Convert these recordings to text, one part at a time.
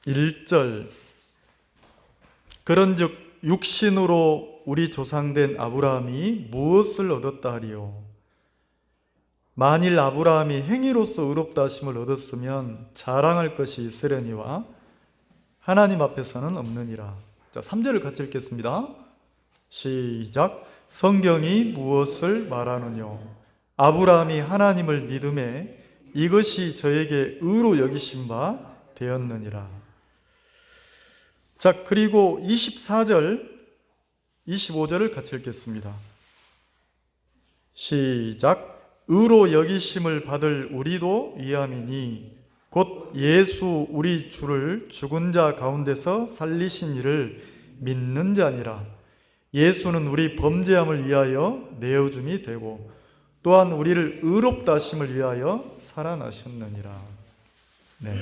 1절 그런즉 육신으로 우리 조상된 아브라함이 무엇을 얻었다 하리요? 만일 아브라함이 행위로서 의롭다 하심을 얻었으면 자랑할 것이 있으려니와 하나님 앞에서는 없느니라. 자, 3절을 같이 읽겠습니다. 시작. 성경이 무엇을 말하느뇨? 아브라함이 하나님을 믿음에 이것이 저에게 의로 여기신 바 되었느니라. 자, 그리고 24절, 25절을 같이 읽겠습니다. 시작. 의로 여기심을 받을 우리도 위함이니 곧 예수 우리 주를 죽은 자 가운데서 살리신 이를 믿는 자니라. 예수는 우리 범죄함을 위하여 내어줌이 되고 또한 우리를 의롭다 하심을 위하여 살아나셨느니라. 네.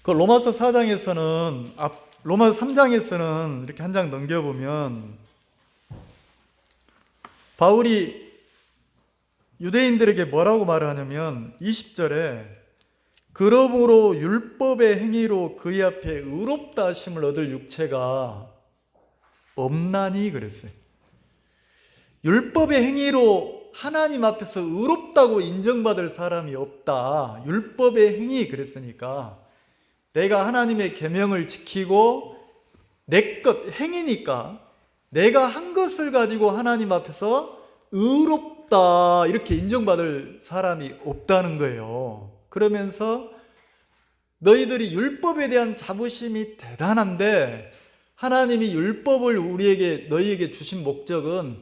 그 로마서 4장에서는 로마서 3장에서는 이렇게 한 장 넘겨보면 바울이 유대인들에게 뭐라고 말을 하냐면 20절에 그러므로 율법의 행위로 그의 앞에 의롭다 하심을 얻을 육체가 없나니 그랬어요. 율법의 행위로 하나님 앞에서 의롭다고 인정받을 사람이 없다. 율법의 행위 그랬으니까 내가 하나님의 계명을 지키고 내 것 행위니까 내가 한 것을 가지고 하나님 앞에서 의롭다 이렇게 인정받을 사람이 없다는 거예요. 그러면서 너희들이 율법에 대한 자부심이 대단한데 하나님이 율법을 너희에게 주신 목적은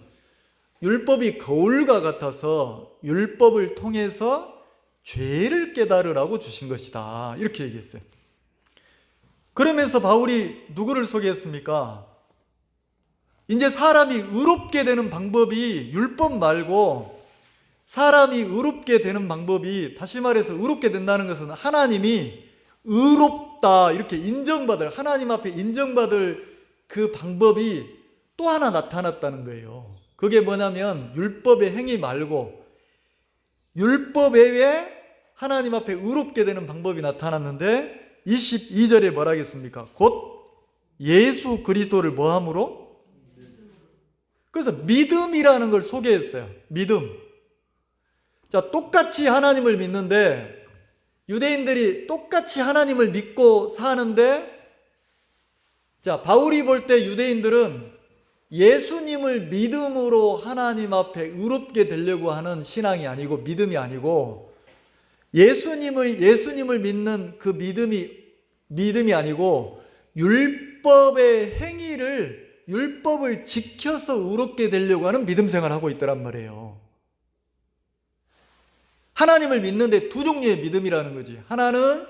율법이 거울과 같아서 율법을 통해서 죄를 깨달으라고 주신 것이다. 이렇게 얘기했어요. 그러면서 바울이 누구를 소개했습니까? 이제 사람이 의롭게 되는 방법이 율법 말고 사람이 의롭게 되는 방법이 다시 말해서 의롭게 된다는 것은 하나님이 의롭다 이렇게 인정받을 하나님 앞에 인정받을 그 방법이 또 하나 나타났다는 거예요. 그게 뭐냐면 율법의 행위 말고 율법 외에 하나님 앞에 의롭게 되는 방법이 나타났는데 22절에 뭐라 하겠습니까? 곧 예수 그리스도를 뭐함으로? 그래서 믿음이라는 걸 소개했어요. 믿음. 자, 똑같이 하나님을 믿는데 유대인들이 똑같이 하나님을 믿고 사는데 자, 바울이 볼 때 유대인들은 예수님을 믿음으로 하나님 앞에 의롭게 되려고 하는 신앙이 아니고 믿음이 아니고 예수님을 믿는 그 믿음이 아니고 율법의 행위를 율법을 지켜서 의롭게 되려고 하는 믿음 생활을 하고 있더란 말이에요. 하나님을 믿는데 두 종류의 믿음이라는 거지. 하나는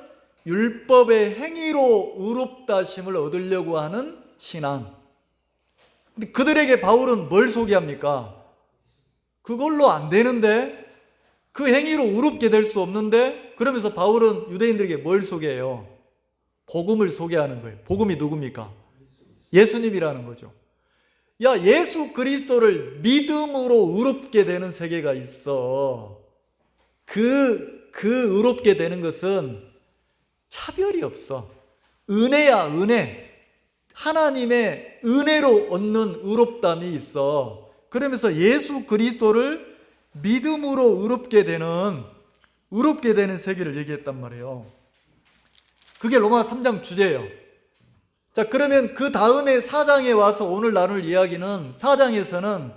율법의 행위로 의롭다 하심을 얻으려고 하는 신앙. 근데 그들에게 바울은 뭘 소개합니까? 그걸로 안 되는데 그 행위로 의롭게 될 수 없는데 그러면서 바울은 유대인들에게 뭘 소개해요? 복음을 소개하는 거예요. 복음이 누굽니까? 예수님이라는 거죠. 야, 예수 그리스도를 믿음으로 의롭게 되는 세계가 있어. 그 의롭게 되는 것은 차별이 없어. 은혜야, 은혜. 하나님의 은혜로 얻는 의롭담이 있어. 그러면서 예수 그리스도를 믿음으로 의롭게 되는 세계를 얘기했단 말이에요. 그게 로마 3장 주제예요. 자, 그러면 그 다음에 4장에 와서 오늘 나눌 이야기는 4장에서는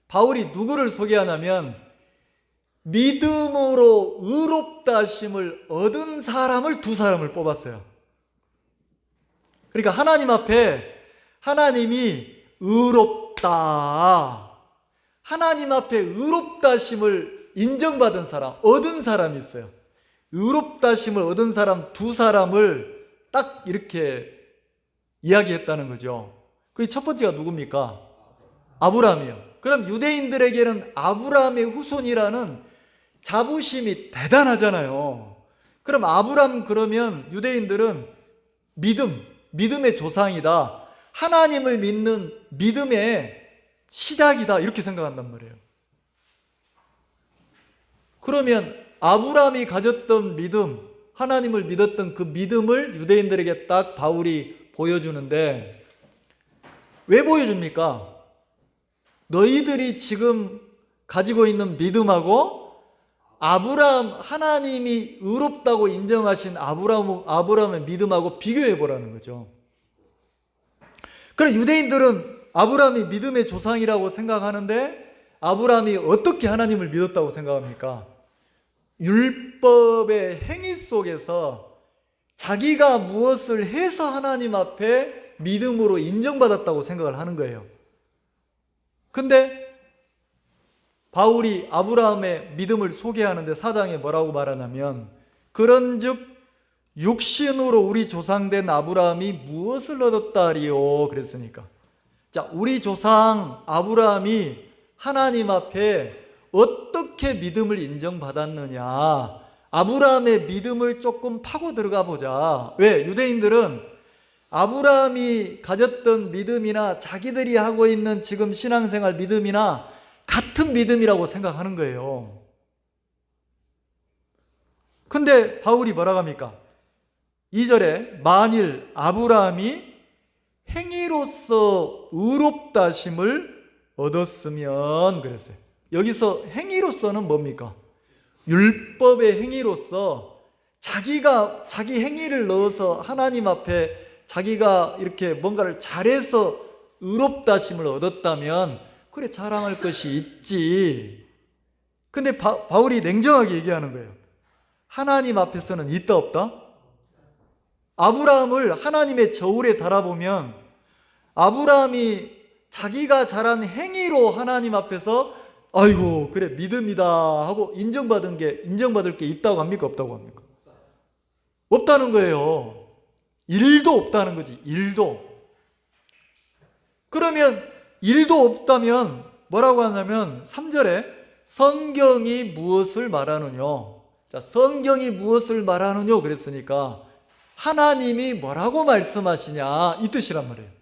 바울이 누구를 소개하냐면 믿음으로 의롭다 하심을 얻은 사람을 두 사람을 뽑았어요. 그러니까 하나님 앞에 하나님이 의롭다, 하나님 앞에 의롭다 하심을 인정받은 사람, 얻은 사람이 있어요. 의롭다 하심을 얻은 사람 두 사람을 딱 이렇게 이야기했다는 거죠. 그 첫 번째가 누굽니까? 아브라함이요. 그럼 유대인들에게는 아브라함의 후손이라는 자부심이 대단하잖아요. 그럼 아브라함 그러면 유대인들은 믿음의 조상이다. 하나님을 믿는 믿음의 시작이다. 이렇게 생각한단 말이에요. 그러면 아브라함이 가졌던 믿음, 하나님을 믿었던 그 믿음을 유대인들에게 딱 바울이 보여주는데, 왜 보여줍니까? 너희들이 지금 가지고 있는 믿음하고 아브라함, 하나님이 의롭다고 인정하신 아브라함의 믿음하고 비교해 보라는 거죠. 그럼 유대인들은 아브라함이 믿음의 조상이라고 생각하는데, 아브라함이 어떻게 하나님을 믿었다고 생각합니까? 율법의 행위 속에서 자기가 무엇을 해서 하나님 앞에 믿음으로 인정받았다고 생각을 하는 거예요. 근데 바울이 아브라함의 믿음을 소개하는데 4장에 뭐라고 말하냐면, 그런즉 육신으로 우리 조상된 아브라함이 무엇을 얻었다리요? 그랬으니까, 자, 우리 조상 아브라함이 하나님 앞에 어떻게 믿음을 인정받았느냐, 아브라함의 믿음을 조금 파고 들어가 보자. 왜? 유대인들은 아브라함이 가졌던 믿음이나 자기들이 하고 있는 지금 신앙생활 믿음이나 같은 믿음이라고 생각하는 거예요. 근데 바울이 뭐라고 합니까? 2절에 만일 아브라함이 행위로서 의롭다심을 얻었으면 그랬어요. 여기서 행위로서는 뭡니까? 율법의 행위로서 자기 행위를 넣어서 하나님 앞에 자기가 이렇게 뭔가를 잘해서 의롭다심을 얻었다면 그래, 자랑할 것이 있지. 근데 바울이 냉정하게 얘기하는 거예요. 하나님 앞에서는 있다 없다? 아브라함을 하나님의 저울에 달아보면 아브라함이 자기가 잘한 행위로 하나님 앞에서 아이고 그래 믿음이다 하고 인정받을 게 있다고 합니까? 없다고 합니까? 없다는 거예요. 일도 없다는 거지. 일도. 그러면 일도 없다면 뭐라고 하냐면 3절에 성경이 무엇을 말하느냐. 자, 성경이 무엇을 말하느냐 그랬으니까 하나님이 뭐라고 말씀하시냐 이 뜻이란 말이에요.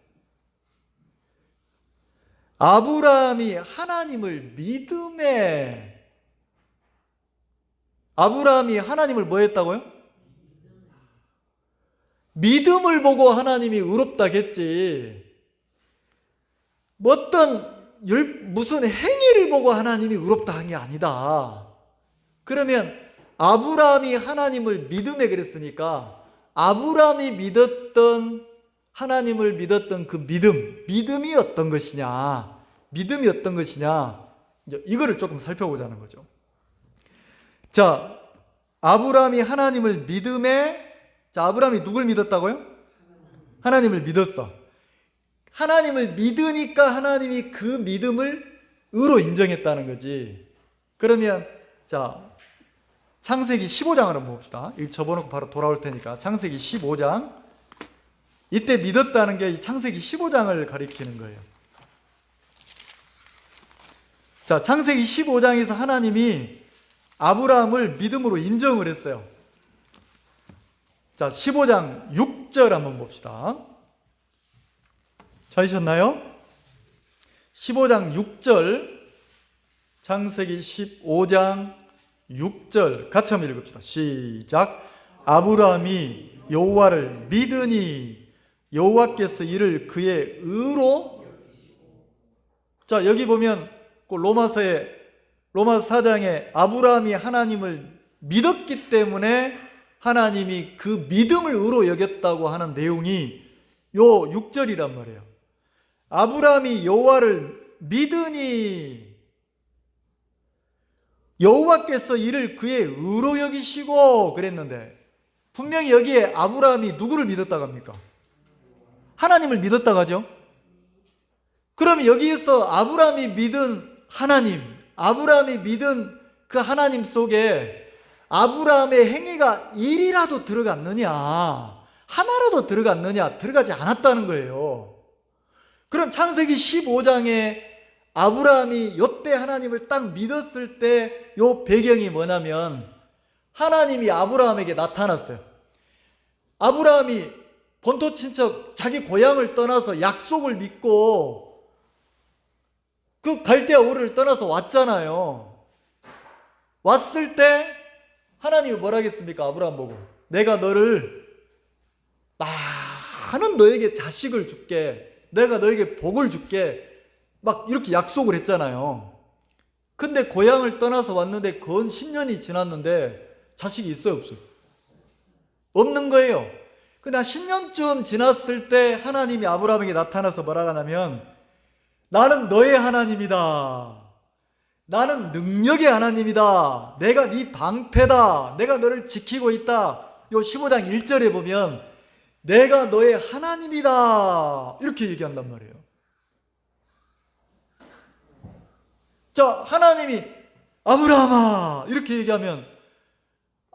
아브라함이 하나님을 아브라함이 하나님을 뭐 했다고요? 믿음을 보고 하나님이 의롭다겠지. 무슨 행위를 보고 하나님이 의롭다 한 게 아니다. 그러면 아브라함이 하나님을 믿음에 그랬으니까 아브라함이 하나님을 믿었던 그 믿음이 어떤 것이냐, 이거를 조금 살펴보자는 거죠. 자, 아브라함이 하나님을 아브라함이 누굴 믿었다고요? 하나님을 믿었어. 하나님을 믿으니까 하나님이 그 믿음을 의로 인정했다는 거지. 그러면 자, 창세기 15장을 한번 봅시다. 이거 접어놓고 바로 돌아올 테니까. 창세기 15장. 이때 믿었다는 게 창세기 15장을 가리키는 거예요. 자, 창세기 15장에서 하나님이 아브라함을 믿음으로 인정을 했어요. 자, 15장 6절 한번 봅시다. 찾으셨나요? 15장 6절, 창세기 15장 6절 같이 한번 읽읍시다. 시작. 아브라함이 여호와를 믿으니 여호와께서 이를 그의 의로. 자, 여기 보면 로마서 4장에 아브라함이 하나님을 믿었기 때문에 하나님이 그 믿음을 의로 여겼다고 하는 내용이 요 6절이란 말이에요. 아브라함이 여호와를 믿으니 여호와께서 이를 그의 의로 여기시고 그랬는데, 분명히 여기에 아브라함이 누구를 믿었다고 합니까? 하나님을 믿었다고 하죠. 그럼 여기에서 아브라함이 믿은 하나님, 아브라함이 믿은 그 하나님 속에 아브라함의 행위가 1이라도 들어갔느냐, 하나라도 들어갔느냐? 들어가지 않았다는 거예요. 그럼 창세기 15장에 아브라함이 요때 하나님을 딱 믿었을 때 요 배경이 뭐냐면 하나님이 아브라함에게 나타났어요. 아브라함이 본토 친척 자기 고향을 떠나서 약속을 믿고 그 갈대아 우르를 떠나서 왔잖아요. 왔을 때 하나님이 뭐라 하겠습니까? 아브라함 보고 내가 너를 많은 너에게 자식을 줄게, 내가 너에게 복을 줄게, 막 이렇게 약속을 했잖아요. 근데 고향을 떠나서 왔는데 건 10년이 지났는데 자식이 있어요, 없어요? 없는 거예요. 근데 한 10년쯤 지났을 때 하나님이 아브라함에게 나타나서 뭐라 하냐면 나는 너의 하나님이다. 나는 능력의 하나님이다. 내가 네 방패다. 내가 너를 지키고 있다. 요 15장 1절에 보면 내가 너의 하나님이다. 이렇게 얘기한단 말이에요. 자, 하나님이 아브라함아 이렇게 얘기하면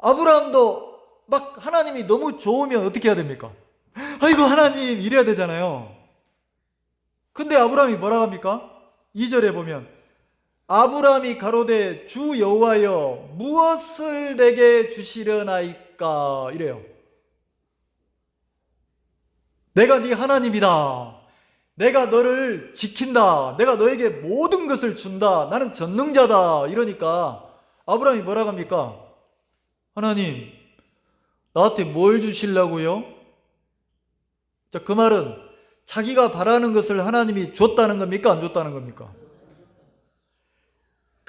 아브라함도 막 하나님이 너무 좋으면 어떻게 해야 됩니까? 아이고 하나님 이래야 되잖아요. 근데 아브라함이 뭐라 합니까? 2절에 보면 아브라함이 가로되 주 여호와여 무엇을 내게 주시려나이까 이래요. 내가 네 하나님이다. 내가 너를 지킨다. 내가 너에게 모든 것을 준다. 나는 전능자다. 이러니까 아브라함이 뭐라 합니까? 하나님 나한테 뭘 주시려고요? 자, 그 말은 자기가 바라는 것을 하나님이 줬다는 겁니까? 안 줬다는 겁니까?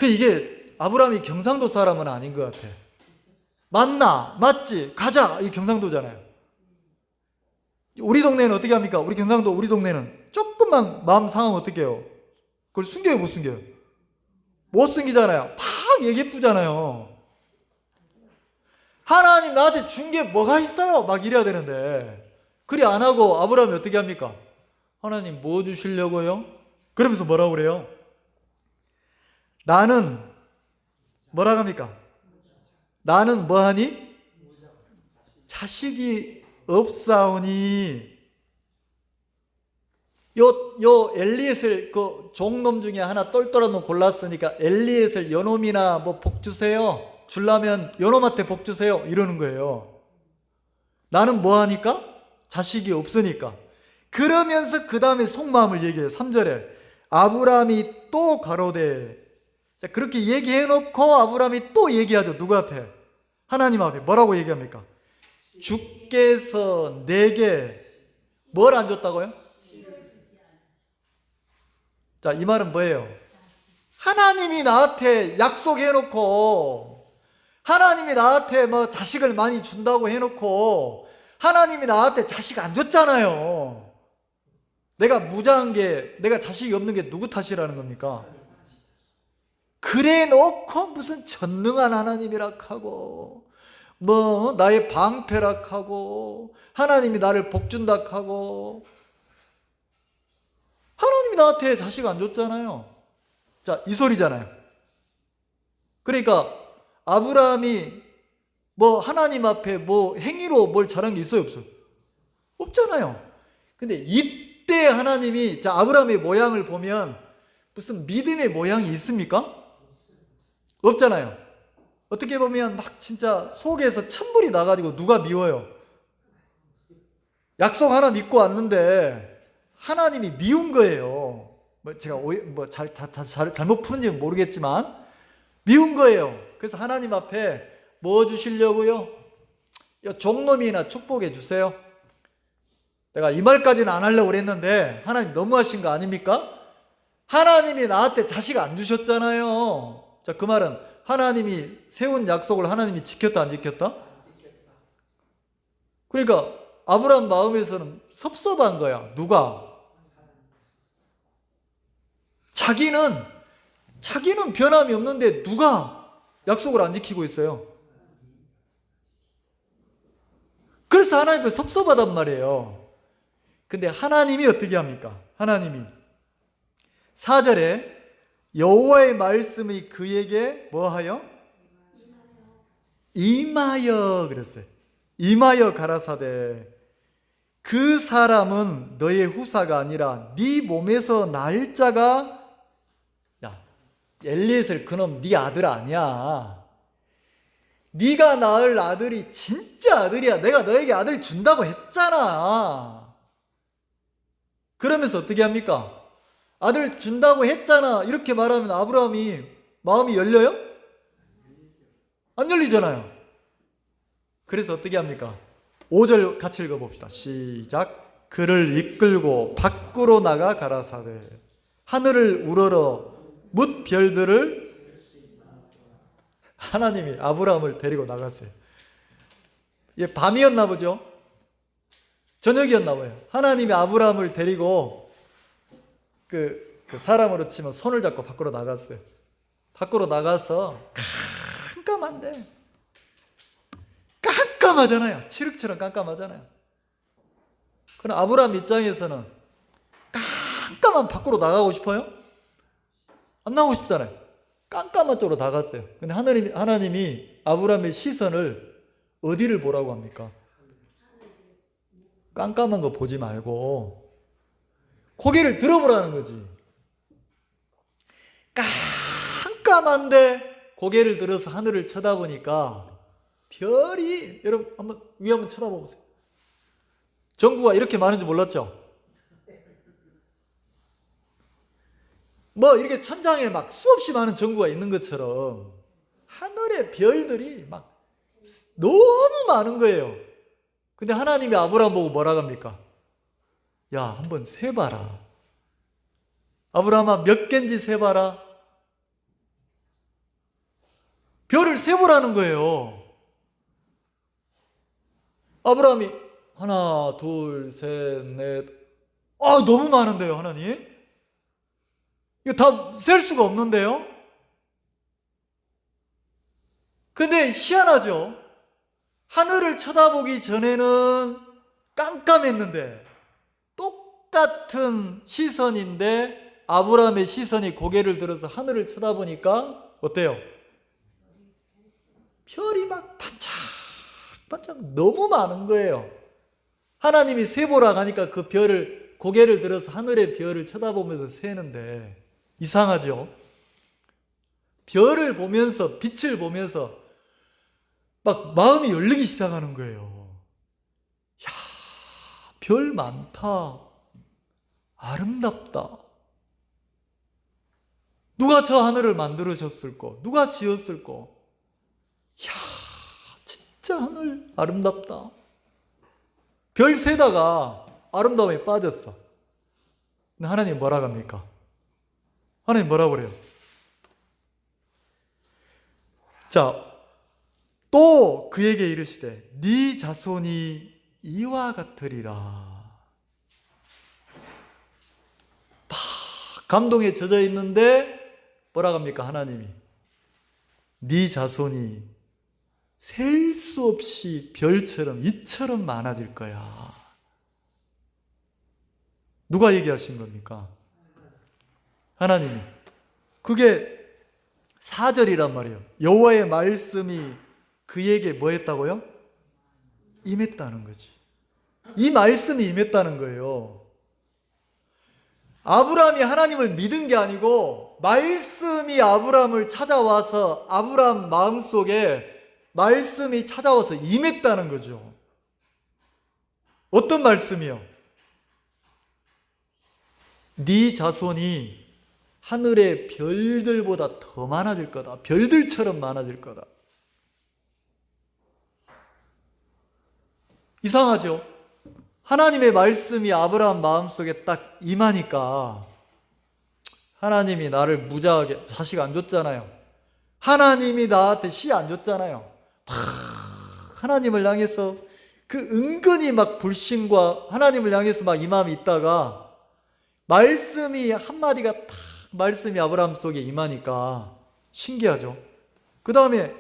이게 아브라함이 경상도 사람은 아닌 것 같아. 맞나? 맞지? 가자! 이 경상도잖아요. 우리 동네는 어떻게 합니까? 우리 경상도 우리 동네는 조금만 마음 상하면 어떻게 해요? 그걸 숨겨요, 못 숨겨요? 못 숨기잖아요. 막 얘기해쁘잖아요. 하나님 나한테 준 게 뭐가 있어요? 막 이래야 되는데 그리 안 하고 아브라함이 어떻게 합니까? 하나님 뭐 주시려고요? 그러면서 뭐라고 그래요? 나는 뭐라고 합니까? 나는 뭐하니? 자식이 없사오니. 요 엘리에셀 그 종놈 중에 하나 똘똘한 놈 골랐으니까 엘리에셀 요놈이나 뭐 복 주세요. 줄라면 요놈한테 복 주세요. 이러는 거예요. 나는 뭐하니까? 자식이 없으니까. 그러면서 그 다음에 속마음을 얘기해요. 3절에 아브라함이 또 가로되. 자, 그렇게 얘기해놓고 아브라함이 또 얘기하죠. 누구한테? 하나님 앞에 뭐라고 얘기합니까? 주께서 내게 뭘 안 줬다고요? 자, 이 말은 뭐예요? 하나님이 나한테 약속해놓고 하나님이 나한테 뭐 자식을 많이 준다고 해놓고 하나님이 나한테 자식 안 줬잖아요. 내가 무자한 게, 내가 자식이 없는 게 누구 탓이라는 겁니까? 그래 놓고 무슨 전능한 하나님이라 하고 뭐 나의 방패라 하고 하나님이 나를 복준다 하고 하나님이 나한테 자식 안 줬잖아요. 자, 이 소리잖아요. 그러니까 아브라함이 뭐 하나님 앞에 뭐 행위로 뭘 잘한 게 있어요, 없어요? 없잖아요. 근데 이때 하나님이, 자, 아브라함의 모양을 보면 무슨 믿음의 모양이 있습니까? 없잖아요. 어떻게 보면 막 진짜 속에서 천불이 나가지고 누가 미워요? 약속 하나 믿고 왔는데 하나님이 미운 거예요. 뭐 제가 잘못 푸는지는 모르겠지만 미운 거예요. 그래서 하나님 앞에 뭐 주시려고요? 종놈이나 축복해 주세요. 내가 이 말까지는 안 하려고 그랬는데 하나님 너무하신 거 아닙니까? 하나님이 나한테 자식 안 주셨잖아요. 자, 그 말은 하나님이 세운 약속을 하나님이 지켰다 안 지켰다? 그러니까 아브라함 마음에서는 섭섭한 거야. 누가? 자기는 변함이 없는데 누가 약속을 안 지키고 있어요? 그래서 하나님 앞에 섭섭하단 말이에요. 근데 하나님이 어떻게 합니까? 하나님이 4절에 여호와의 말씀이 그에게 뭐하여? 임하여 그랬어요. 임하여 가라사대 그 사람은 너의 후사가 아니라 네 몸에서 날 자가, 야, 엘리에셀 그놈 네 아들 아니야. 네가 낳을 아들이 진짜 아들이야. 내가 너에게 아들 준다고 했잖아. 그러면서 어떻게 합니까? 아들 준다고 했잖아. 이렇게 말하면 아브라함이 마음이 열려요? 안 열리잖아요. 그래서 어떻게 합니까? 5절 같이 읽어봅시다. 시작. 그를 이끌고 밖으로 나가 가라사대 하늘을 우러러 뭇 별들을 하나님이 아브라함을 데리고 나갔어요. 이게 밤이었나 보죠? 저녁이었나 봐요. 하나님이 아브라함을 데리고 그 사람으로 치면 손을 잡고 밖으로 나갔어요. 밖으로 나가서 깜깜한데 깜깜하잖아요. 칠흑처럼 깜깜하잖아요. 그럼 아브라함 입장에서는 깜깜한 밖으로 나가고 싶어요? 안 나가고 싶잖아요. 깜깜한 쪽으로 나갔어요. 근데 하나님이 아브라함의 시선을 어디를 보라고 합니까? 깜깜한 거 보지 말고 고개를 들어보라는 거지. 깜깜한데 고개를 들어서 하늘을 쳐다보니까 별이, 여러분 한번 위에 한번 쳐다보세요. 전구가 이렇게 많은지 몰랐죠? 뭐 이렇게 천장에 막 수없이 많은 전구가 있는 것처럼 하늘의 별들이 막 너무 많은 거예요. 근데 하나님이 아브라함 보고 뭐라 합니까? 야, 한번 세봐라. 아브라함아, 몇 개인지 세봐라. 별을 세보라는 거예요. 아브라함이 하나, 둘, 셋, 넷. 너무 많은데요, 하나님? 이거 다 셀 수가 없는데요? 근데 희한하죠? 하늘을 쳐다보기 전에는 깜깜했는데 똑같은 시선인데 아브라함의 시선이 고개를 들어서 하늘을 쳐다보니까 어때요? 별이 막 반짝반짝 너무 많은 거예요. 하나님이 세보라 하니까 그 별을 고개를 들어서 하늘의 별을 쳐다보면서 세는데 이상하죠? 별을 보면서 빛을 보면서 막 마음이 열리기 시작하는 거예요. 야, 별 많다. 아름답다. 누가 저 하늘을 만들으셨을까? 누가 지었을까? 야, 진짜 하늘 아름답다. 별 세다가 아름다움에 빠졌어. 근데 하나님 뭐라 합니까? 하나님 뭐라 그래요? 자, 또 그에게 이르시되 네 자손이 이와 같으리라. 막 감동에 젖어 있는데 뭐라 합니까? 하나님이 네 자손이 셀 수 없이 별처럼 이처럼 많아질 거야. 누가 얘기하신 겁니까? 하나님이. 그게 4절이란 말이에요. 여호와의 말씀이 그에게 뭐 했다고요? 임했다는 거지. 이 말씀이 임했다는 거예요. 아브라함이 하나님을 믿은 게 아니고 말씀이 아브라함을 찾아와서 아브라함 마음속에 말씀이 찾아와서 임했다는 거죠. 어떤 말씀이요? 네 자손이 하늘의 별들보다 더 많아질 거다. 별들처럼 많아질 거다. 이상하죠? 하나님의 말씀이 아브라함 마음속에 딱 임하니까 하나님이 나를 무자하게 자식 안 줬잖아요. 하나님이 나한테 씨 안 줬잖아요. 하나님을 향해서 그 은근히 막 불신과 하나님을 향해서 막 이 마음이 있다가 말씀이 한마디가 탁 말씀이 아브라함 속에 임하니까 신기하죠. 그 다음에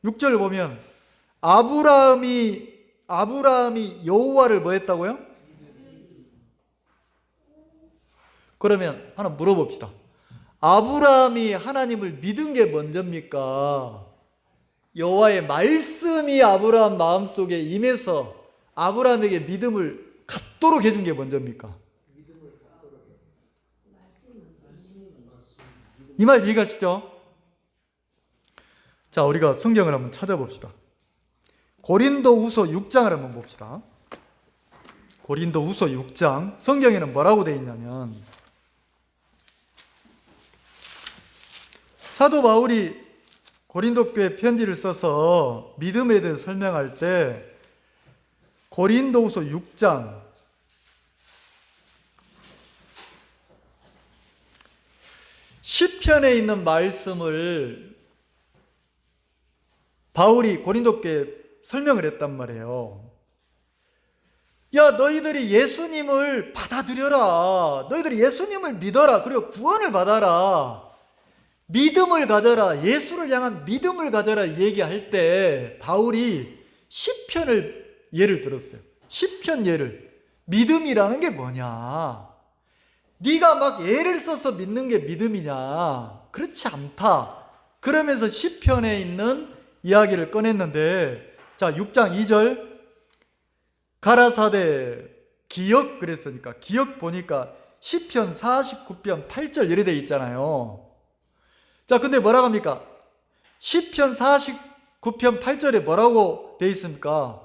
6절 보면 아브라함이 여호와를 뭐 했다고요? 그러면 하나 물어봅시다. 아브라함이 하나님을 믿은 게 먼저입니까? 여호와의 말씀이 아브라함 마음속에 임해서 아브라함에게 믿음을 갖도록 해준 게 먼저입니까? 이 말 이해가시죠? 자, 우리가 성경을 한번 찾아봅시다. 고린도후서 6장을 한번 봅시다. 고린도후서 6장. 성경에는 뭐라고 되어 있냐면 사도 바울이 고린도 교회 편지를 써서 믿음에 대해 설명할 때 고린도후서 6장 10편에 있는 말씀을 바울이 고린도 교회에 설명을 했단 말이에요. 야, 너희들이 예수님을 받아들여라. 너희들이 예수님을 믿어라. 그리고 구원을 받아라. 믿음을 가져라. 예수를 향한 믿음을 가져라 얘기할 때 바울이 시편을 예를 들었어요. 시편 예를. 믿음이라는 게 뭐냐? 네가 막 예를 써서 믿는 게 믿음이냐? 그렇지 않다. 그러면서 시편에 있는 이야기를 꺼냈는데, 자, 6장 2절 가라사대 기역 그랬으니까 기역 보니까 시편 49편 8절 이래 돼 있잖아요. 자, 근데 뭐라고 합니까? 시편 49편 8절에 뭐라고 돼 있습니까?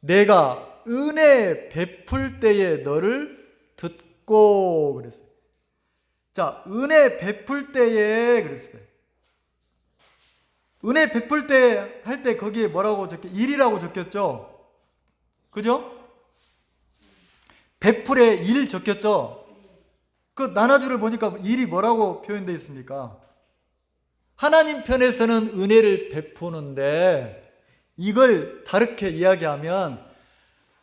내가 은혜 베풀 때에 너를 듣고 그랬어요. 자, 은혜 베풀 때에 그랬어요. 은혜 베풀 때 할 때 거기에 뭐라고 일이라고 적혔죠? 그죠? 베풀에 일 적혔죠? 그 나눠주를 보니까 일이 뭐라고 표현되어 있습니까? 하나님 편에서는 은혜를 베푸는데 이걸 다르게 이야기하면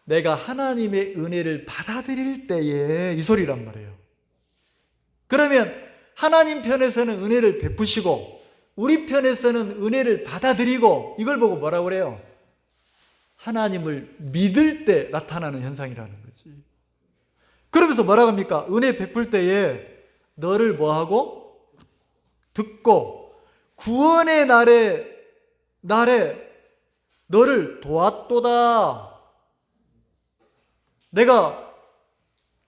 내가 하나님의 은혜를 받아들일 때에 이 소리란 말이에요. 그러면 하나님 편에서는 은혜를 베푸시고 우리 편에서는 은혜를 받아들이고 이걸 보고 뭐라고 그래요? 하나님을 믿을 때 나타나는 현상이라는 거지. 그러면서 뭐라고 합니까? 은혜 베풀 때에 너를 뭐하고? 듣고 구원의 날에 너를 도왔도다. 내가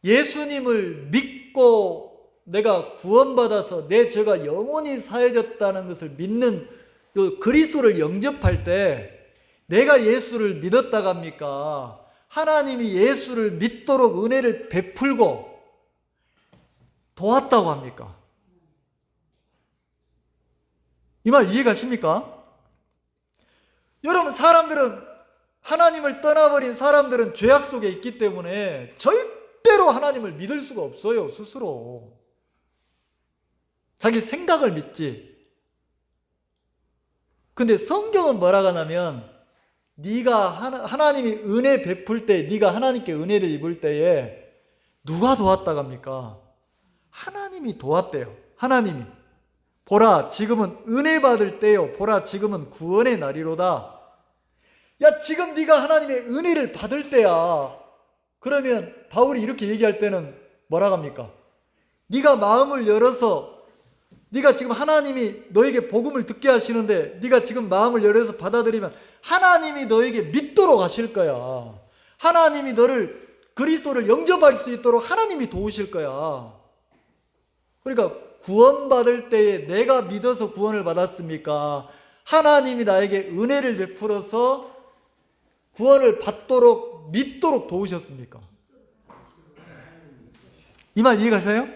예수님을 믿고 내가 구원받아서 내 죄가 영원히 사해졌다는 것을 믿는 그리스도를 영접할 때 내가 예수를 믿었다고 합니까? 하나님이 예수를 믿도록 은혜를 베풀고 도왔다고 합니까? 이 말 이해가십니까? 여러분, 사람들은 하나님을 떠나버린 사람들은 죄악 속에 있기 때문에 절대로 하나님을 믿을 수가 없어요. 스스로 자기 생각을 믿지. 근데 성경은 뭐라고 하냐면 네가 하나님이 은혜 베풀 때, 네가 하나님께 은혜를 입을 때에 누가 도왔다고 합니까? 하나님이 도왔대요. 하나님이. 보라, 지금은 은혜 받을 때요. 보라, 지금은 구원의 날이로다. 야, 지금 네가 하나님의 은혜를 받을 때야. 그러면 바울이 이렇게 얘기할 때는 뭐라고 합니까? 네가 마음을 열어서 네가 지금 하나님이 너에게 복음을 듣게 하시는데 네가 지금 마음을 열어서 받아들이면 하나님이 너에게 믿도록 하실 거야. 하나님이 너를 그리스도를 영접할 수 있도록 하나님이 도우실 거야. 그러니까 구원받을 때에 내가 믿어서 구원을 받았습니까? 하나님이 나에게 은혜를 베풀어서 구원을 받도록 믿도록 도우셨습니까? 이 말 이해가세요?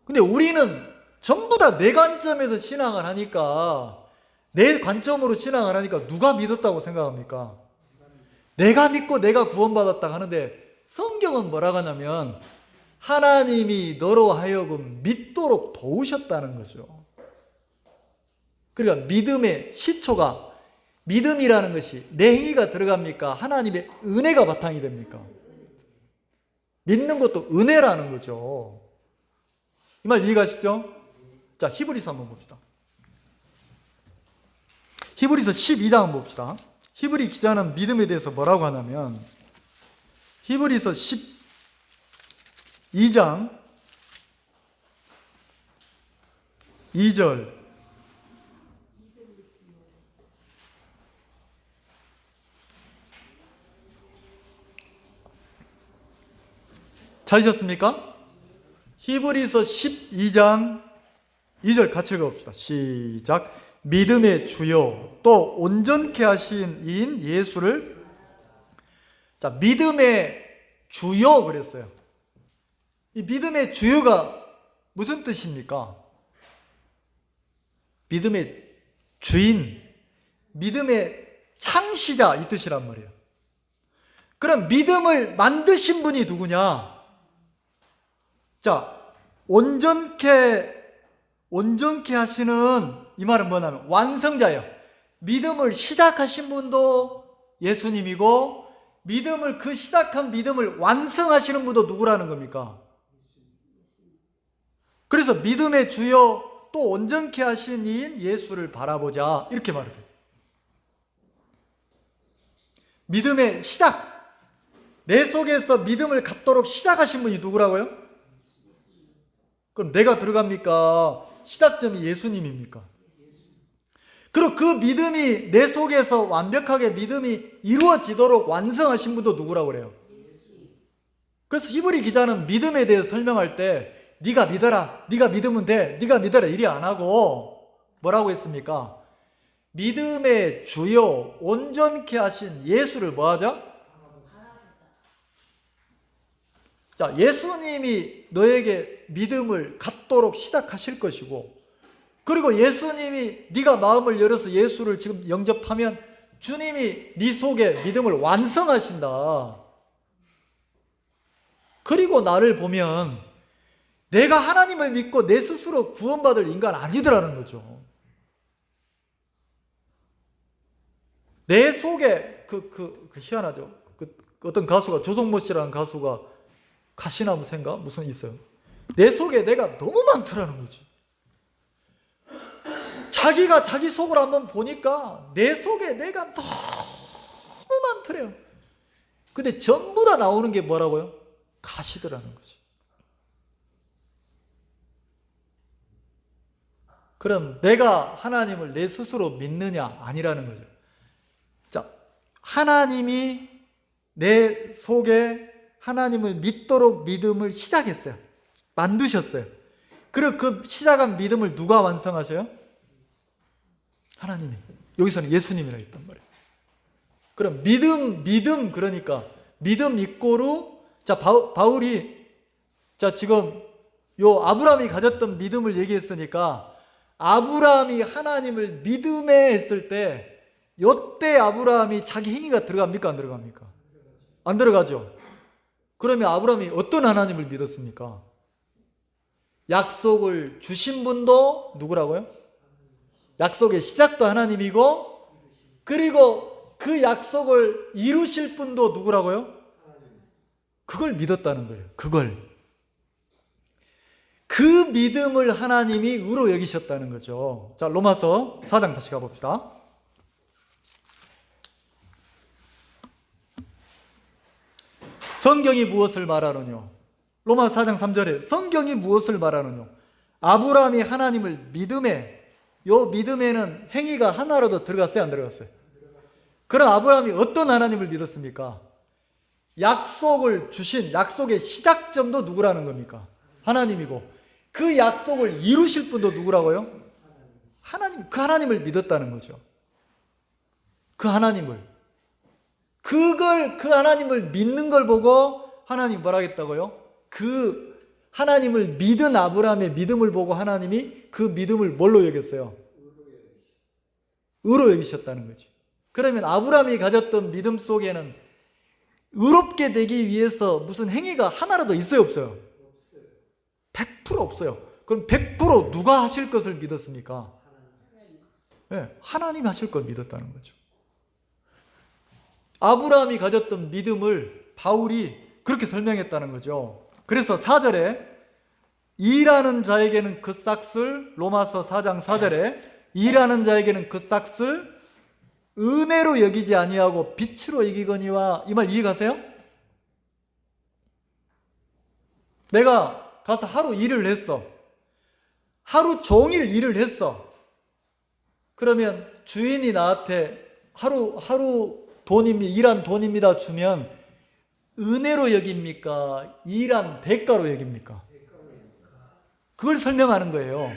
근데 우리는 전부 다 내 관점에서 신앙을 하니까, 내 관점으로 신앙을 하니까 누가 믿었다고 생각합니까? 내가 믿고 내가 구원받았다 하는데 성경은 뭐라고 하냐면 하나님이 너로 하여금 믿도록 도우셨다는 거죠. 그러니까 믿음의 시초가, 믿음이라는 것이 내 행위가 들어갑니까? 하나님의 은혜가 바탕이 됩니까? 믿는 것도 은혜라는 거죠. 이 말 이해가시죠? 자, 히브리서 한번 봅시다. 히브리서 12장 한번 봅시다. 히브리 기자는 믿음에 대해서 뭐라고 하냐면 히브리서 12장 2절 찾으셨습니까? 히브리서 12장 2절 같이 읽어봅시다. 시작. 믿음의 주요 또 온전케 하신 이인 예수를. 자, 믿음의 주요 그랬어요. 이 믿음의 주요가 무슨 뜻입니까? 믿음의 주인, 믿음의 창시자 이 뜻이란 말이에요. 그럼 믿음을 만드신 분이 누구냐? 자, 온전케 하시는, 이 말은 뭐냐면 완성자예요. 믿음을 시작하신 분도 예수님이고, 그 시작한 믿음을 완성하시는 분도 누구라는 겁니까? 그래서 믿음의 주요 또 온전케 하신 이인 예수를 바라보자, 이렇게 말을 했어요. 믿음의 시작, 내 속에서 믿음을 갖도록 시작하신 분이 누구라고요? 그럼 내가 들어갑니까? 시작점이 예수님입니까? 그리고 그 믿음이 내 속에서 완벽하게 믿음이 이루어지도록 완성하신 분도 누구라고 그래요? 그래서 히브리 기자는 믿음에 대해 설명할 때 네가 믿어라, 네가 믿으면 돼, 네가 믿어라 이리 안 하고 뭐라고 했습니까? 믿음의 주요 온전케 하신 예수를 뭐 하자? 자, 예수님이 너에게 믿음을 갖도록 시작하실 것이고, 그리고 예수님이 네가 마음을 열어서 예수를 지금 영접하면 주님이 네 속에 믿음을 완성하신다. 그리고 나를 보면 내가 하나님을 믿고 내 스스로 구원받을 인간 아니더라는 거죠. 내 속에 희한하죠. 어떤 가수가, 조성모 씨라는 가수가 가시나무 생각 무슨 있어요. 내 속에 내가 너무 많더라는 거지. 자기가 자기 속을 한번 보니까 내 속에 내가 너무 많더래요. 근데 전부 다 나오는 게 뭐라고요? 가시더라는 거지. 그럼 내가 하나님을 내 스스로 믿느냐? 아니라는 거죠. 자, 하나님이 내 속에 하나님을 믿도록 믿음을 시작했어요. 만드셨어요. 그리고 그 시작한 믿음을 누가 완성하셔요? 하나님이. 여기서는 예수님이라 했단 말이에요. 그럼 믿음 그러니까 믿음 이꼬르, 자, 바울이 자, 지금 요 아브라함이 가졌던 믿음을 얘기했으니까 아브라함이 하나님을 믿음에 했을 때 요때 아브라함이 자기 행위가 들어갑니까? 안 들어갑니까? 안 들어가죠. 그러면 아브라함이 어떤 하나님을 믿었습니까? 약속을 주신 분도 누구라고요? 약속의 시작도 하나님이고, 그리고 그 약속을 이루실 분도 누구라고요? 그걸 믿었다는 거예요. 그 믿음을 하나님이 의로 여기셨다는 거죠. 자, 로마서 4장 다시 가봅시다. 성경이 무엇을 말하느뇨? 로마서 4장 3절에 성경이 무엇을 말하느뇨? 아브라함이 하나님을 믿음에, 요 믿음에는 행위가 하나라도 들어갔어요? 안 들어갔어요? 그럼 아브라함이 어떤 하나님을 믿었습니까? 약속을 주신, 약속의 시작점도 누구라는 겁니까? 하나님이고, 그 약속을 이루실 분도 누구라고요? 하나님. 그 하나님을 믿었다는 거죠. 그 하나님을. 그 하나님을 믿는 걸 보고 하나님이 뭐라 하겠다고요? 그 하나님을 믿은 아브라함의 믿음을 보고 하나님이 그 믿음을 뭘로 여겼어요? 의로 여기셨다는 거지. 그러면 아브라함이 가졌던 믿음 속에는 의롭게 되기 위해서 무슨 행위가 하나라도 있어요, 없어요? 100% 없어요. 그럼 100% 누가 하실 것을 믿었습니까? 네, 하나님이 하실 걸 믿었다는 거죠. 아브라함이 가졌던 믿음을 바울이 그렇게 설명했다는 거죠. 그래서 4절에 일하는 자에게는 그 싹을, 로마서 4장 4절에 일하는 자에게는 그 싹을 은혜로 여기지 아니하고 빛으로 여기거니와, 이 말 이해가세요? 내가 가서 하루 일을 했어. 하루 종일 일을 했어. 그러면 주인이 나한테 하루 돈입니다, 일한 돈입니다 주면 은혜로 여깁니까? 일한 대가로 여깁니까? 그걸 설명하는 거예요.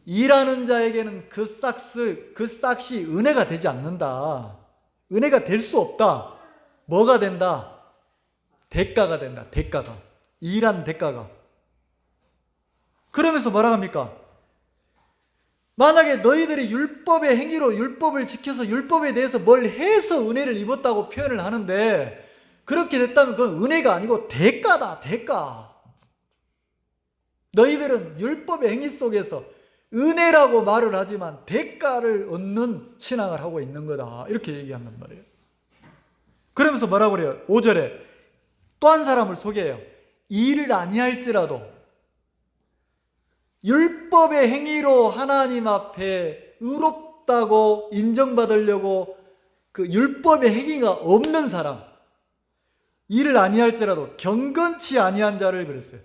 일하는 자에게는 그 싹이 은혜가 되지 않는다. 은혜가 될 수 없다. 뭐가 된다? 대가가 된다. 대가가. 일한 대가가. 그러면서 뭐라 합니까? 만약에 너희들이 율법의 행위로 율법을 지켜서 율법에 대해서 뭘 해서 은혜를 입었다고 표현을 하는데, 그렇게 됐다면 그건 은혜가 아니고 대가다, 대가. 너희들은 율법의 행위 속에서 은혜라고 말을 하지만 대가를 얻는 신앙을 하고 있는 거다, 이렇게 얘기한단 말이에요. 그러면서 뭐라고 그래요? 5절에 또 한 사람을 소개해요. 일을 아니할지라도 율법의 행위로 하나님 앞에 의롭다고 인정받으려고 그 율법의 행위가 없는 사람, 일을 아니할지라도 경건치 아니한 자를 그랬어요.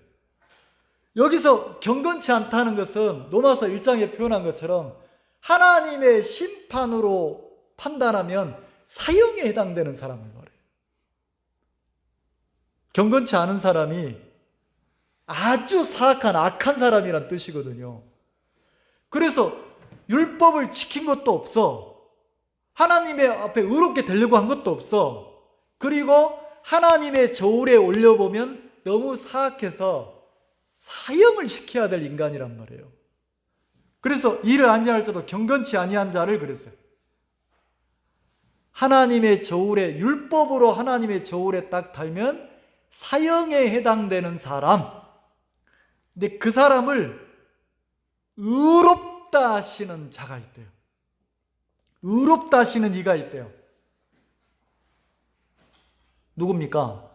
여기서 경건치 않다는 것은 로마서 1장에 표현한 것처럼 하나님의 심판으로 판단하면 사형에 해당되는 사람을 말해요. 경건치 않은 사람이 아주 사악한 악한 사람이란 뜻이거든요. 그래서 율법을 지킨 것도 없어, 하나님의 앞에 의롭게 되려고 한 것도 없어, 그리고 하나님의 저울에 올려보면 너무 사악해서 사형을 시켜야 될 인간이란 말이에요. 그래서 일을 아니할지라도 경건치 아니한 자를 그랬어요. 하나님의 저울에, 율법으로 하나님의 저울에 딱 달면 사형에 해당되는 사람, 근데 그 사람을 의롭다 하시는 자가 있대요. 의롭다 하시는 이가 있대요. 누굽니까?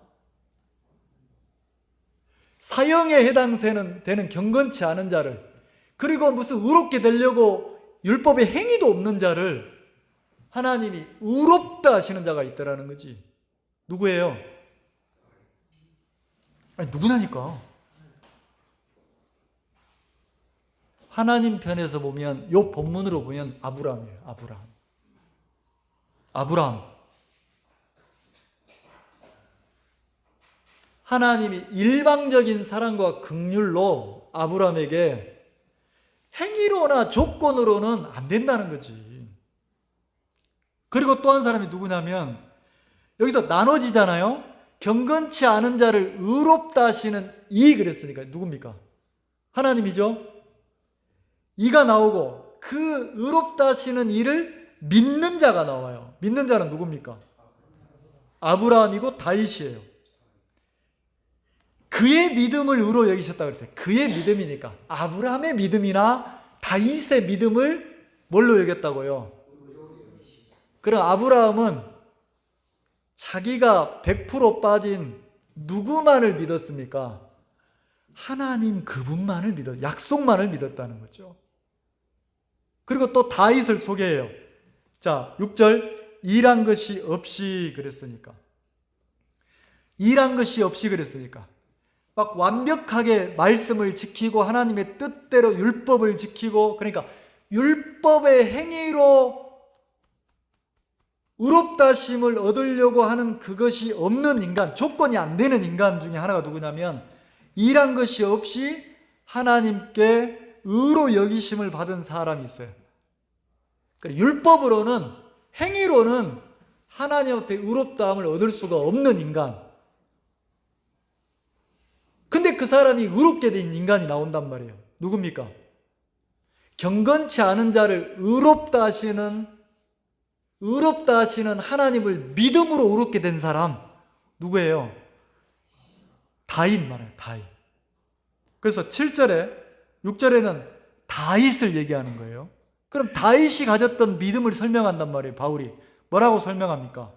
사형에 해당되는 경건치 않은 자를, 그리고 무슨 의롭게 되려고 율법의 행위도 없는 자를 하나님이 의롭다 하시는 자가 있다라는 거지. 누구예요? 아니, 누구냐니까. 하나님 편에서 보면, 이 본문으로 보면 아브라함이에요. 아브라함. 하나님이 일방적인 사랑과 긍휼로 아브라함에게 행위로나 조건으로는 안 된다는 거지. 그리고 또 한 사람이 누구냐면, 여기서 나눠지잖아요. 경건치 않은 자를 의롭다 하시는 이 그랬으니까 누굽니까? 하나님이죠. 이가 나오고 그 의롭다 하시는 이를 믿는 자가 나와요. 믿는 자는 누굽니까? 아브라함이고 다윗이에요. 그의 믿음을 의로 여기셨다고 그랬어요. 그의 믿음이니까. 아브라함의 믿음이나 다윗의 믿음을 뭘로 여겼다고요? 그럼 아브라함은 자기가 100% 빠진 누구만을 믿었습니까? 하나님 그분만을 믿었, 약속만을 믿었다는 거죠. 그리고 또 다윗을 소개해요. 자, 6절, 일한 것이 없이 그랬으니까. 일한 것이 없이 그랬으니까. 막 완벽하게 말씀을 지키고 하나님의 뜻대로 율법을 지키고, 그러니까 율법의 행위로 의롭다심을 얻으려고 하는 그것이 없는 인간, 조건이 안 되는 인간 중에 하나가 누구냐면, 일한 것이 없이 하나님께 의로 여기심을 받은 사람이 있어요. 그러니까 율법으로는, 행위로는 하나님 앞에 의롭다함을 얻을 수가 없는 인간. 근데 그 사람이 의롭게 된 인간이 나온단 말이에요. 누굽니까? 경건치 않은 자를 의롭다 하시는 하나님을 믿음으로 의롭게 된 사람, 누구예요? 다윗 말이에요. 다윗. 그래서 7절에, 6절에는 다윗을 얘기하는 거예요. 그럼 다윗이 가졌던 믿음을 설명한단 말이에요. 바울이 뭐라고 설명합니까?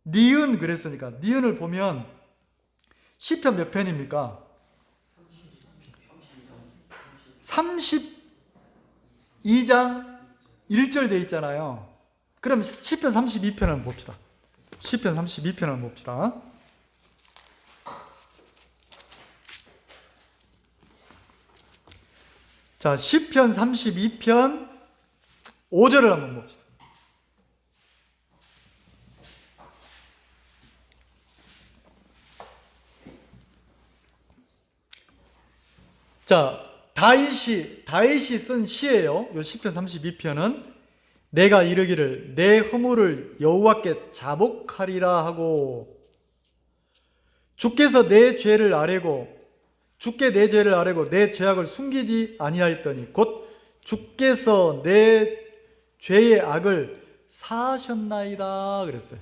니은 그랬으니까, 니은을 보면 시편 몇 편입니까? 32장 1절 돼 있잖아요. 그럼 시편 32편을 봅시다. 시편 32편을 봅시다. 자, 시편 32편 5절을 한번 봅시다. 자, 다윗이 쓴 시예요. 요 시편 32편은 내가 이르기를 내 허물을 여호와께 자복하리라 하고, 주께서 내 죄를 아뢰고 주께 내 죄를 아뢰고 내 죄악을 숨기지 아니하였더니 곧 주께서 내 죄의 악을 사하셨나이다 그랬어요.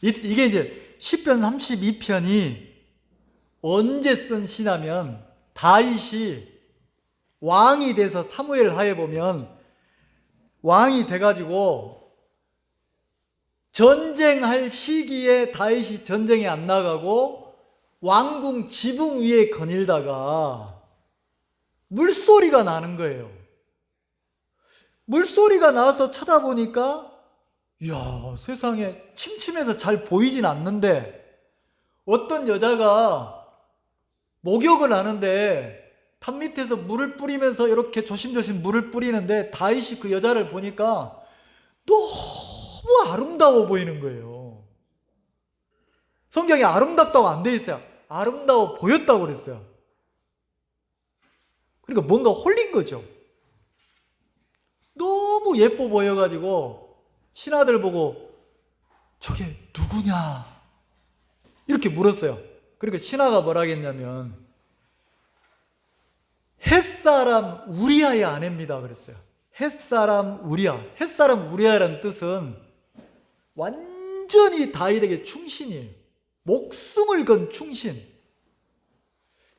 이게 이제 시편 32편이 언제 쓴 시냐면 다윗이 왕이 돼서 사무엘 하에 보면 왕이 돼가지고 전쟁할 시기에 다윗이 전쟁에 안 나가고 왕궁 지붕 위에 거닐다가 물소리가 나는 거예요. 물소리가 나서 쳐다보니까 이야, 세상에 침침해서 잘 보이진 않는데 어떤 여자가 목욕을 하는데 탑 밑에서 물을 뿌리면서 이렇게 조심조심 물을 뿌리는데 다윗이 그 여자를 보니까 너무 아름다워 보이는 거예요. 성경에 아름답다고 안 돼 있어요. 아름다워 보였다고 그랬어요. 그러니까 뭔가 홀린 거죠. 너무 예뻐 보여가지고 신하들 보고 저게 누구냐 이렇게 물었어요. 그러니까 신하가 뭐라 했냐면 햇사람 우리아의 아내입니다 그랬어요. 햇사람 우리아. 햇사람 우리아라는 뜻은 완전히 다윗에게 충신이에요. 목숨을 건 충신.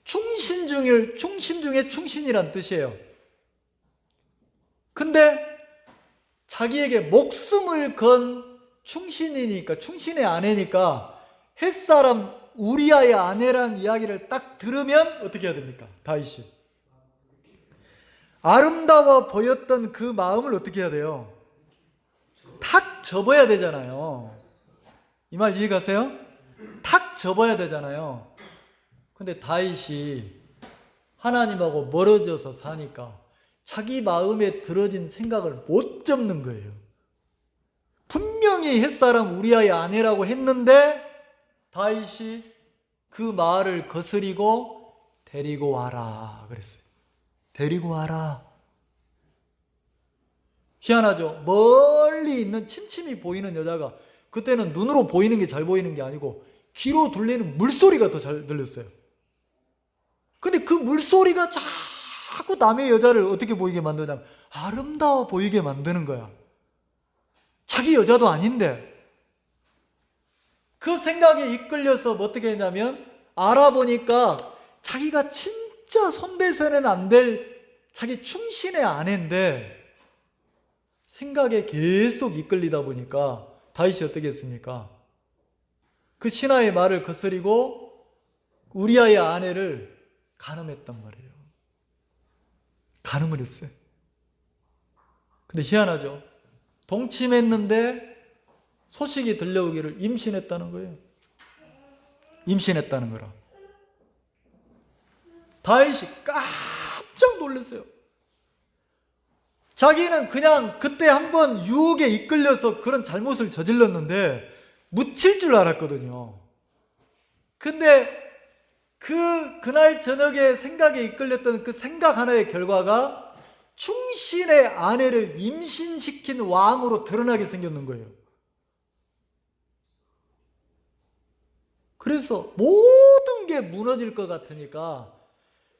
충신 중에 충신이란 뜻이에요. 근데 자기에게 목숨을 건 충신이니까, 충신의 아내니까 햇사람 우리아의 아내란 이야기를 딱 들으면 어떻게 해야 됩니까? 다윗이 아름다워 보였던 그 마음을 어떻게 해야 돼요? 탁 접어야 되잖아요. 이 말 이해가세요? 탁 접어야 되잖아요. 근데 다윗이 하나님하고 멀어져서 사니까 자기 마음에 들어진 생각을 못 접는 거예요. 분명히 햇사람 우리아의 아내라고 했는데 다윗이 그 말을 거스리고 데리고 와라 그랬어요. 데리고 와라. 희한하죠? 멀리 있는 침침이 보이는 여자가 그때는 눈으로 보이는 게 잘 보이는 게 아니고 귀로 들리는 물소리가 더 잘 들렸어요. 근데 그 물소리가 자꾸 남의 여자를 어떻게 보이게 만드냐면 아름다워 보이게 만드는 거야. 자기 여자도 아닌데. 그 생각에 이끌려서 어떻게 했냐면 알아보니까 자기가 진짜 손대서는 안 될 자기 충신의 아내인데 생각에 계속 이끌리다 보니까 다윗이 어떻게 했습니까? 그 신하의 말을 거스리고 우리아의 아내를 간음했단 말이에요. 간음을 했어요. 근데 희한하죠? 동침했는데 소식이 들려오기를 임신했다는 거예요. 임신했다는 거라. 다윗이 깜짝 놀랐어요. 자기는 그냥 그때 한번 유혹에 이끌려서 그런 잘못을 저질렀는데 묻힐 줄 알았거든요. 근데 그날 저녁에 생각에 이끌렸던 그 생각 하나의 결과가 충신의 아내를 임신시킨 왕으로 드러나게 생겼는 거예요. 그래서 모든 게 무너질 것 같으니까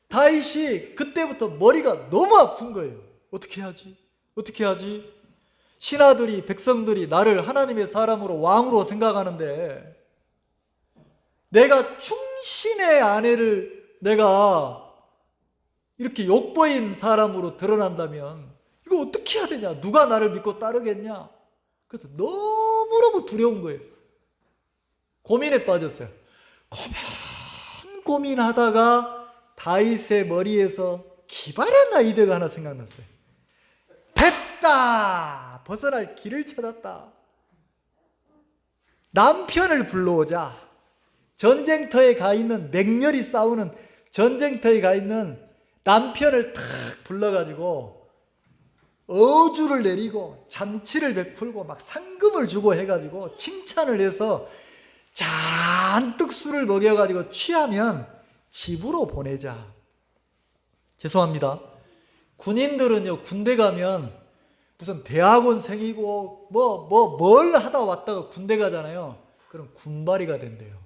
다윗이 그때부터 머리가 너무 아픈 거예요. 어떻게 하지? 어떻게 하지? 신하들이, 백성들이 나를 하나님의 사람으로 왕으로 생각하는데 내가 충신의 아내를 내가 이렇게 욕보인 사람으로 드러난다면 이거 어떻게 해야 되냐? 누가 나를 믿고 따르겠냐? 그래서 너무너무 두려운 거예요. 고민에 빠졌어요. 고민하다가 다윗의 머리에서 기발한 아이디어가 하나 생각났어요. 됐다! 벗어날 길을 찾았다. 남편을 불러오자. 전쟁터에 가 있는 맹렬히 싸우는 전쟁터에 가 있는 남편을 탁 불러가지고 어주를 내리고 잔치를 베풀고 막 상금을 주고 해가지고 칭찬을 해서 잔뜩 술을 먹여가지고 취하면 집으로 보내자. 죄송합니다. 군인들은요 군대 가면 무슨 대학원생이고 뭘 하다 왔다가 군대 가잖아요. 그럼 군발이가 된대요.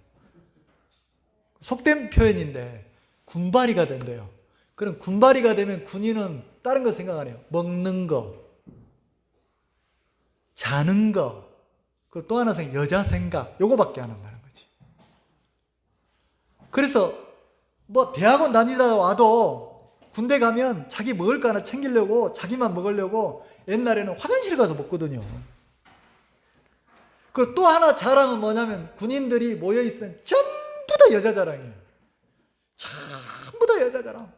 속된 표현인데 군발이가 된대요. 그럼 군발이가 되면 군인은 다른 거 생각 안 해요. 먹는 거, 자는 거, 그리고 또 하나 여자 생각, 요거밖에 안 한다는 거지. 그래서 뭐 대학원 다니다 와도 군대 가면 자기 먹을 거 하나 챙기려고, 자기만 먹으려고 옛날에는 화장실 가서 먹거든요. 그 또 하나 자랑은 뭐냐면 군인들이 모여있으면 전부 다 여자 자랑이에요. 전부 다 여자 자랑.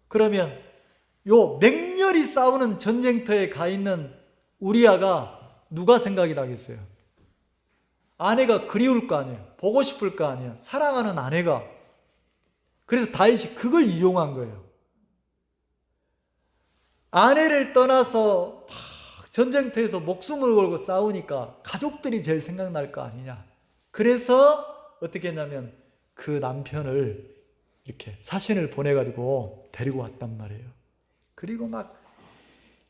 그러면 요 맹렬히 싸우는 전쟁터에 가 있는 우리아가 누가 생각이 나겠어요? 아내가 그리울 거 아니에요. 보고 싶을 거 아니에요. 사랑하는 아내가. 그래서 다윗이 그걸 이용한 거예요. 아내를 떠나서 전쟁터에서 목숨을 걸고 싸우니까 가족들이 제일 생각날 거 아니냐. 그래서 어떻게 했냐면 그 남편을 이렇게 사신을 보내가지고 데리고 왔단 말이에요. 그리고 막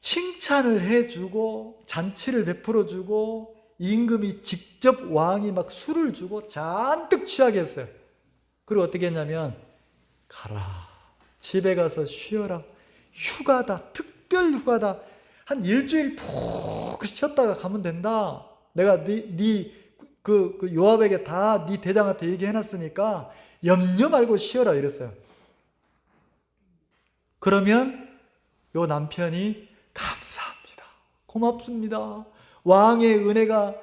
칭찬을 해주고 잔치를 베풀어주고 임금이 직접 왕이 막 술을 주고 잔뜩 취하게 했어요. 그리고 어떻게 했냐면 가라, 집에 가서 쉬어라, 휴가다, 특별 휴가다, 한 일주일 푹 쉬었다가 가면 된다. 내가 그 요압에게 다 네 대장한테 얘기해놨으니까 염려 말고 쉬어라 이랬어요. 그러면 요 남편이 감사합니다, 고맙습니다, 왕의 은혜가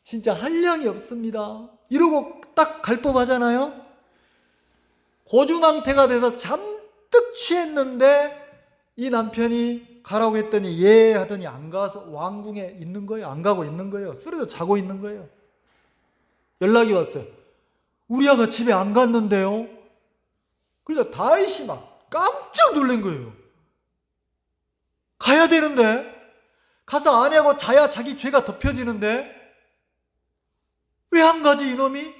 진짜 한량이 없습니다 이러고 딱 갈 법하잖아요. 고주망태가 돼서 잔뜩 취했는데 이 남편이 가라고 했더니 예 하더니 안 가서 왕궁에 있는 거예요. 안 가고 있는 거예요. 쓰러져 자고 있는 거예요. 연락이 왔어요. 우리아가 집에 안 갔는데요. 그러니까 다윗이 막 깜짝 놀란 거예요. 가야 되는데, 가서 아내하고 자야 자기 죄가 덮여지는데 왜 안 가지 이놈이?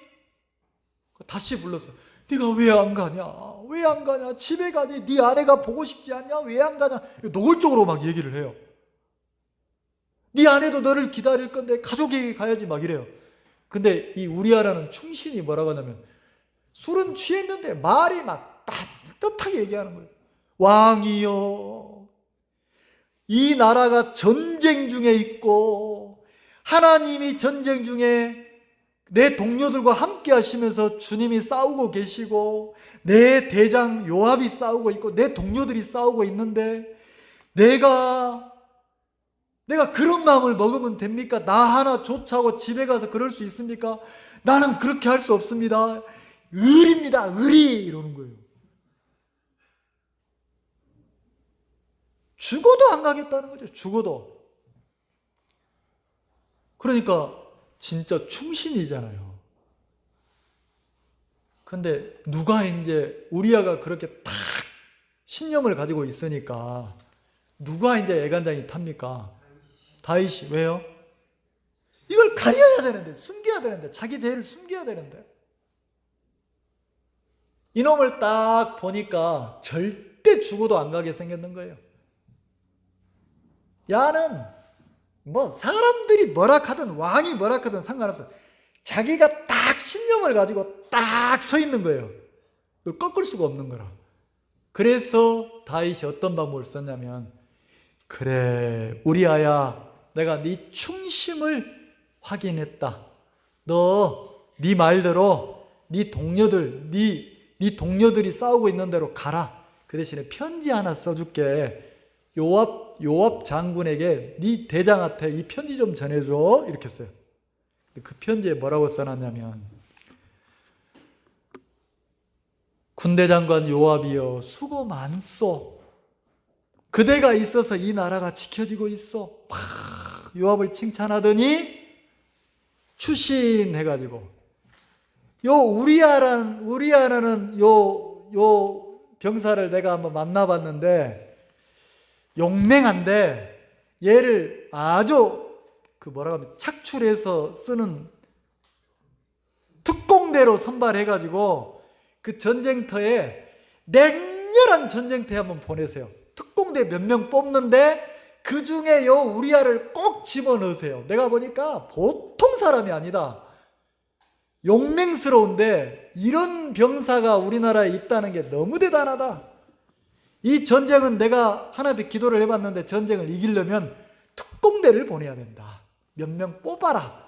다시 불렀어. 네가 왜 안 가냐? 왜 안 가냐? 집에 가지. 네 아내가 보고 싶지 않냐? 왜 안 가냐? 노골적으로 막 얘기를 해요. 네 아내도 너를 기다릴 건데 가족에게 가야지 막 이래요. 근데 이 우리아라는 충신이 뭐라고 하냐면 술은 취했는데 말이 막 따뜻하게 얘기하는 거예요. 왕이여, 이 나라가 전쟁 중에 있고 하나님이 전쟁 중에 내 동료들과 함께 하시면서 주님이 싸우고 계시고 내 대장 요압이 싸우고 있고 내 동료들이 싸우고 있는데 내가 그런 마음을 먹으면 됩니까? 나 하나 조차고 집에 가서 그럴 수 있습니까? 나는 그렇게 할 수 없습니다. 의리입니다, 의리 이러는 거예요. 죽어도 안 가겠다는 거죠. 죽어도. 그러니까 진짜 충신이잖아요. 근데 누가 이제 우리아가 그렇게 딱 신념을 가지고 있으니까 누가 이제 애간장이 탑니까? 다윗이. 왜요? 이걸 가려야 되는데, 숨겨야 되는데, 자기 죄를 숨겨야 되는데. 이놈을 딱 보니까 절대 죽어도 안 가게 생겼는 거예요. 야는 뭐 사람들이 뭐라 하든 왕이 뭐라 하든 상관없어요. 자기가 딱 신념을 가지고 딱 서 있는 거예요. 이걸 꺾을 수가 없는 거라. 그래서 다윗이 어떤 방법을 썼냐면, 그래 우리아야, 내가 네 충심을 확인했다. 너 네 말대로 네 동료들이 싸우고 있는 대로 가라. 그 대신에 편지 하나 써줄게. 요압 장군에게 네 대장한테 이 편지 좀 전해줘 이렇게 써요. 그 편지에 뭐라고 써놨냐면, 군대장관 요압이여 수고 많소. 그대가 있어서 이 나라가 지켜지고 있어. 막 요압을 칭찬하더니 추신해가지고 요 우리아라는 요 병사를 내가 한번 만나봤는데 용맹한데 얘를 아주 뭐라고 하면 착출해서 쓰는 특공대로 선발해가지고 그 전쟁터에 맹렬한 전쟁터에 한번 보내세요. 특공대 몇 명 뽑는데 그 중에 요 우리아를 꼭 집어넣으세요. 내가 보니까 보통 사람이 아니다. 용맹스러운데 이런 병사가 우리나라에 있다는 게 너무 대단하다. 이 전쟁은 내가 하나님 앞에 기도를 해봤는데 전쟁을 이기려면 특공대를 보내야 된다. 몇 명 뽑아라.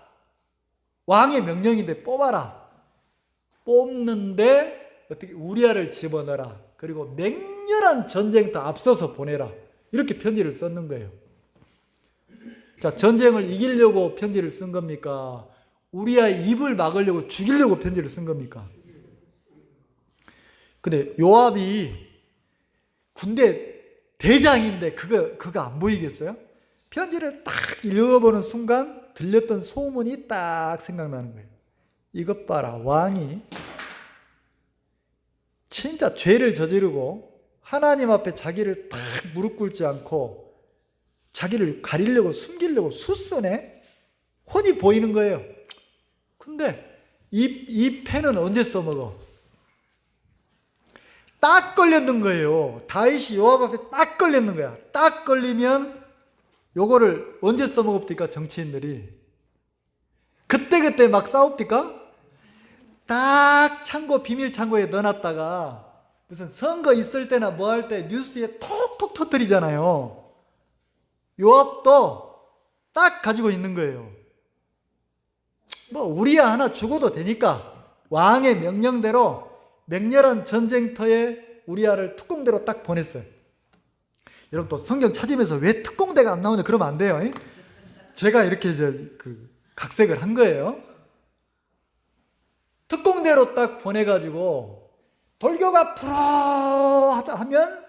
왕의 명령인데 뽑아라. 뽑는데 어떻게 우리아를 집어넣어라. 그리고 맹렬한 전쟁터 앞서서 보내라. 이렇게 편지를 썼는 거예요. 자, 전쟁을 이기려고 편지를 쓴 겁니까? 우리아의 입을 막으려고 죽이려고 편지를 쓴 겁니까? 근데 요압이 군대 대장인데 그거 안 보이겠어요? 편지를 딱 읽어보는 순간 들렸던 소문이 딱 생각나는 거예요. 이것 봐라, 왕이 진짜 죄를 저지르고 하나님 앞에 자기를 딱 무릎 꿇지 않고 자기를 가리려고 숨기려고 수쓰네? 훤히 보이는 거예요. 근데 이 펜은 언제 써먹어? 딱 걸렸는 거예요. 다윗이 요압 앞에 딱 걸렸는 거야. 딱 걸리면 요거를 언제 써먹읍니까? 정치인들이 그때 막 싸웁니까? 딱 창고, 비밀 창고에 넣어놨다가 무슨 선거 있을 때나 뭐 할 때 뉴스에 톡톡 터뜨리잖아요. 요압도 딱 가지고 있는 거예요. 뭐 우리야 하나 죽어도 되니까 왕의 명령대로 맹렬한 전쟁터에 우리아를 특공대로 딱 보냈어요. 여러분 또 성경 찾으면서 왜 특공대가 안 나오냐 그러면 안 돼요. 제가 이렇게 이제 각색을 한 거예요. 특공대로 딱 보내가지고 돌격 앞으로 하면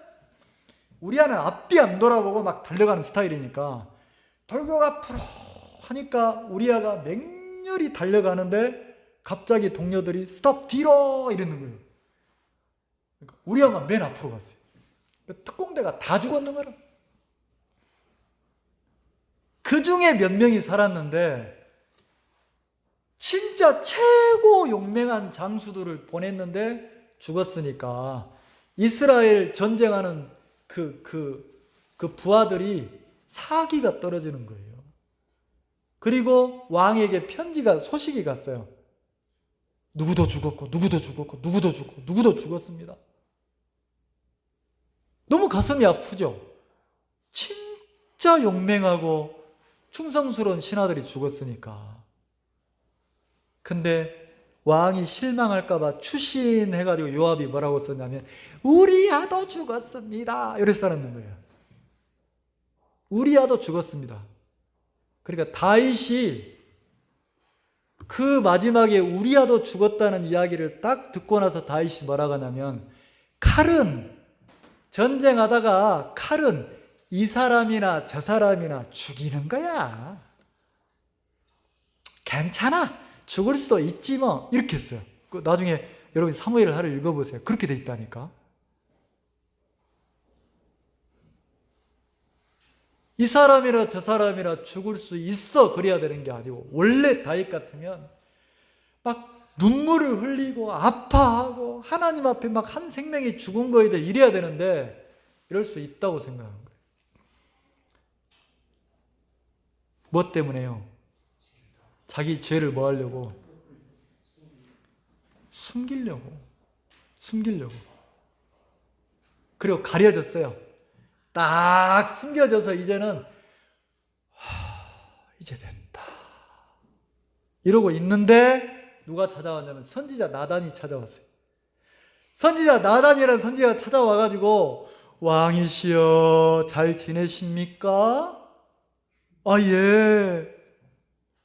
우리아는 앞뒤 안 돌아보고 막 달려가는 스타일이니까 돌격 앞으로 하니까 우리아가 맹렬히 달려가는데 갑자기 동료들이 스톱 뒤로 이러는 거예요. 그러니까 우리아가 맨 앞으로 갔어요. 특공대가 다 죽었는 거라. 그 중에 몇 명이 살았는데 진짜 최고 용맹한 장수들을 보냈는데 죽었으니까 이스라엘 전쟁하는 그 부하들이 사기가 떨어지는 거예요. 그리고 왕에게 소식이 갔어요. 누구도 죽었고 누구도 죽었고 누구도 죽고 누구도 죽었습니다. 너무 가슴이 아프죠? 진짜 용맹하고 충성스러운 신하들이 죽었으니까. 근데 왕이 실망할까 봐 추신해가지고 요압이 뭐라고 썼냐면 우리아도 죽었습니다. 이렇게 써놓는 거예요. 우리아도 죽었습니다. 그러니까 다윗이 그 마지막에 우리아도 죽었다는 이야기를 딱 듣고 나서 다윗이 뭐라고 하냐면 전쟁하다가 칼은 이 사람이나 저 사람이나 죽이는 거야. 괜찮아. 죽을 수도 있지 뭐. 이렇게 했어요. 나중에 여러분 사무엘 하를 읽어보세요. 그렇게 돼 있다니까. 이 사람이나 저 사람이나 죽을 수 있어 그래야 되는 게 아니고 원래 다윗 같으면 막 눈물을 흘리고 아파하고 하나님 앞에 막 한 생명이 죽은 거에 대해 이래야 되는데 이럴 수 있다고 생각하는 거예요. 뭐 때문에요? 자기 죄를 뭐 하려고? 숨기려고. 그리고 가려졌어요. 딱 숨겨져서 이제는 이제 됐다 이러고 있는데 누가 찾아왔냐면 선지자 나단이 찾아왔어요. 선지자 나단이라는 선지자가 찾아와가지고 왕이시여 잘 지내십니까? 아, 예.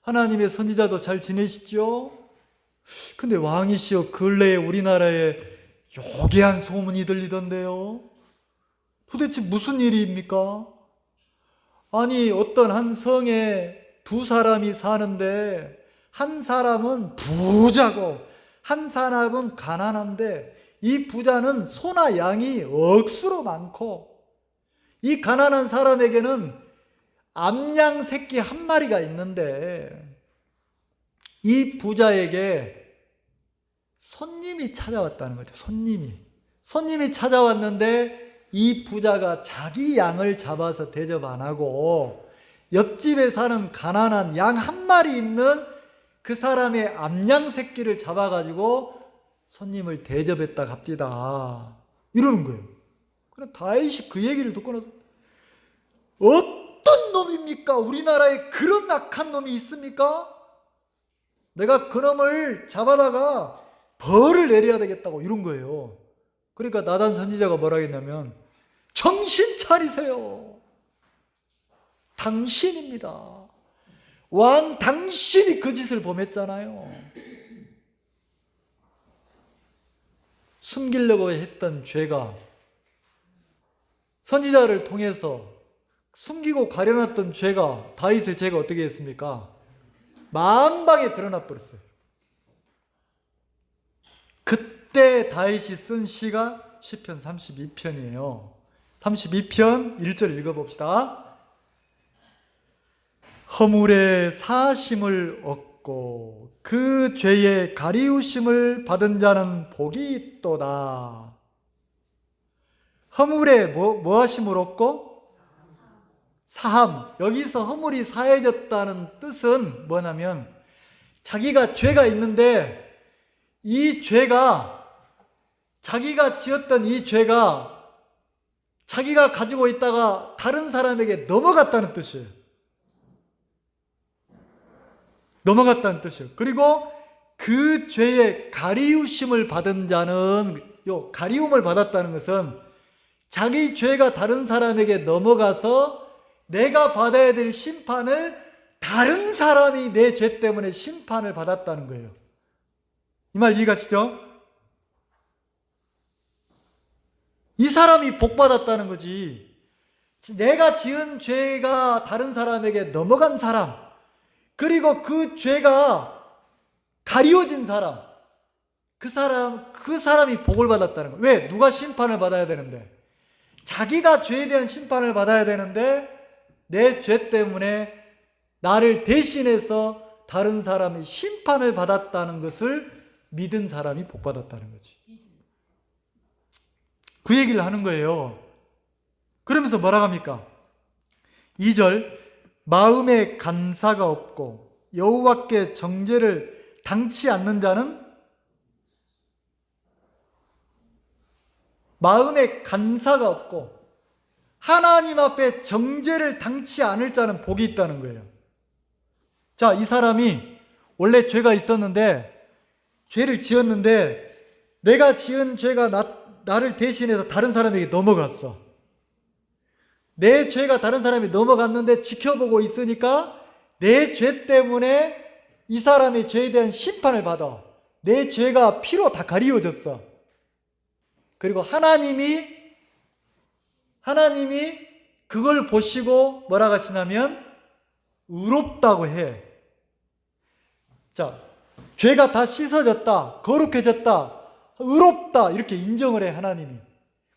하나님의 선지자도 잘 지내시죠? 근데 왕이시여 근래에 우리나라에 요괴한 소문이 들리던데요. 도대체 무슨 일입니까? 아니 어떤 한 성에 두 사람이 사는데 한 사람은 부자고 한 사람은 가난한데 이 부자는 소나 양이 억수로 많고 이 가난한 사람에게는 암양 새끼 한 마리가 있는데 이 부자에게 손님이 찾아왔다는 거죠. 손님이 찾아왔는데 이 부자가 자기 양을 잡아서 대접 안 하고 옆집에 사는 가난한 양 한 마리 있는 그 사람의 암양 새끼를 잡아가지고 손님을 대접했다 갑디다 이러는 거예요. 그래 다윗이 그 얘기를 듣고 나서 어떤 놈입니까? 우리나라에 그런 악한 놈이 있습니까? 내가 그놈을 잡아다가 벌을 내려야 되겠다고 이런 거예요. 그러니까 나단 선지자가 뭐라 했냐면 정신 차리세요. 당신입니다. 왕 당신이 그 짓을 범했잖아요. 숨기려고 했던 죄가 선지자를 통해서 숨기고 가려놨던 죄가 다윗의 죄가 어떻게 했습니까? 만방에 드러나 버렸어요. 그때 다윗이 쓴 시가 시편 32편이에요. 32편 1절 읽어봅시다. 허물의 사심을 얻고 그 죄의 가리우심을 받은 자는 복이 있도다. 허물에 뭐하심을 얻고? 사함. 여기서 허물이 사해졌다는 뜻은 뭐냐면 자기가 죄가 있는데 이 죄가 자기가 지었던 이 죄가 자기가 가지고 있다가 다른 사람에게 넘어갔다는 뜻이에요. 넘어갔다는 뜻이에요. 그리고 그 죄의 가리우심을 받은 자는, 요 가리움을 받았다는 것은 자기 죄가 다른 사람에게 넘어가서 내가 받아야 될 심판을 다른 사람이 내 죄 때문에 심판을 받았다는 거예요. 이 말 이해가시죠? 이 사람이 복받았다는 거지. 내가 지은 죄가 다른 사람에게 넘어간 사람, 그리고 그 죄가 가리워진 사람, 그 사람이 복을 받았다는 거예요. 왜? 누가 심판을 받아야 되는데? 자기가 죄에 대한 심판을 받아야 되는데 내 죄 때문에 나를 대신해서 다른 사람이 심판을 받았다는 것을 믿은 사람이 복받았다는 거지. 그 얘기를 하는 거예요. 그러면서 뭐라고 합니까? 2절 마음에 간사가 없고 여호와께 정죄를 당치 않는 자는, 마음에 간사가 없고 하나님 앞에 정죄를 당치 않을 자는 복이 있다는 거예요. 자, 이 사람이 원래 죄가 있었는데 죄를 지었는데 내가 지은 죄가 나를 대신해서 다른 사람에게 넘어갔어. 내 죄가 다른 사람이 넘어갔는데 지켜보고 있으니까 내 죄 때문에 이 사람의 죄에 대한 심판을 받아. 내 죄가 피로 다 가리워졌어. 그리고 하나님이 그걸 보시고 뭐라고 하시냐면 의롭다고 해. 자, 죄가 다 씻어졌다, 거룩해졌다, 의롭다 이렇게 인정을 해 하나님이.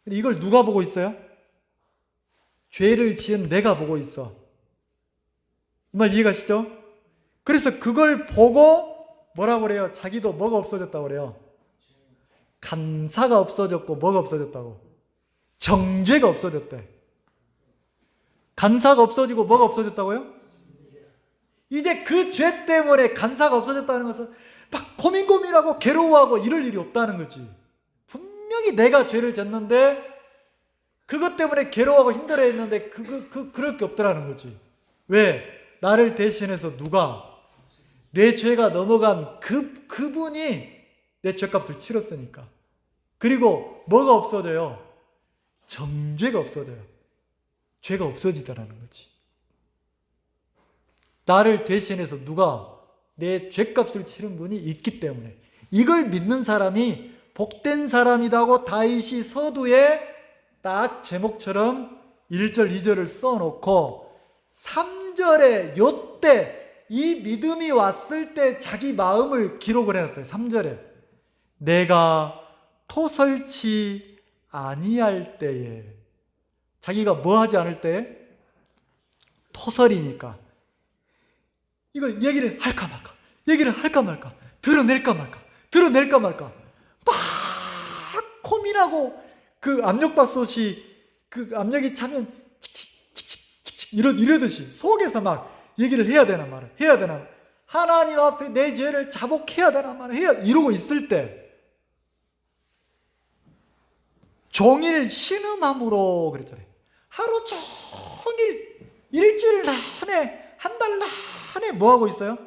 이걸 누가 보고 있어요? 죄를 지은 내가 보고 있어. 이 말 이해가시죠? 그래서 그걸 보고 뭐라고 그래요? 자기도 뭐가 없어졌다고 그래요? 간사가 없어졌고 뭐가 없어졌다고? 정죄가 없어졌대. 간사가 없어지고 뭐가 없어졌다고요? 이제 그 죄 때문에 간사가 없어졌다는 것은 막 고민하고 괴로워하고 이럴 일이 없다는 거지. 분명히 내가 죄를 졌는데 그것 때문에 괴로워하고 힘들어했는데 그럴 게 없더라는 거지. 왜? 나를 대신해서 누가 내 죄가 넘어간 그분이 내 죄값을 치렀으니까. 그리고 뭐가 없어져요? 정죄가 없어져요. 죄가 없어지더라는 거지. 나를 대신해서 누가 내 죄값을 치른 분이 있기 때문에 이걸 믿는 사람이 복된 사람이라고 다윗이 서두에 딱 제목처럼 1절 2절을 써놓고 3절에 요때 이 믿음이 왔을 때 자기 마음을 기록을 해놨어요. 3절에 내가 토설치 아니할 때에, 자기가 뭐 하지 않을 때에? 토설이니까 이걸 얘기를 할까 말까, 얘기를 할까 말까, 드러낼까 말까 막 고민하고 그 압력밥솥이 그 압력이 차면 이러듯이 속에서 막 얘기를 해야 되나 말이야. 해야 되나, 하나님 앞에 내 죄를 자복해야 되나 말이야. 이러고 있을 때 종일 신음함으로 그랬잖아요. 하루 종일 일주일 내내 한 달 내내 뭐 하고 있어요?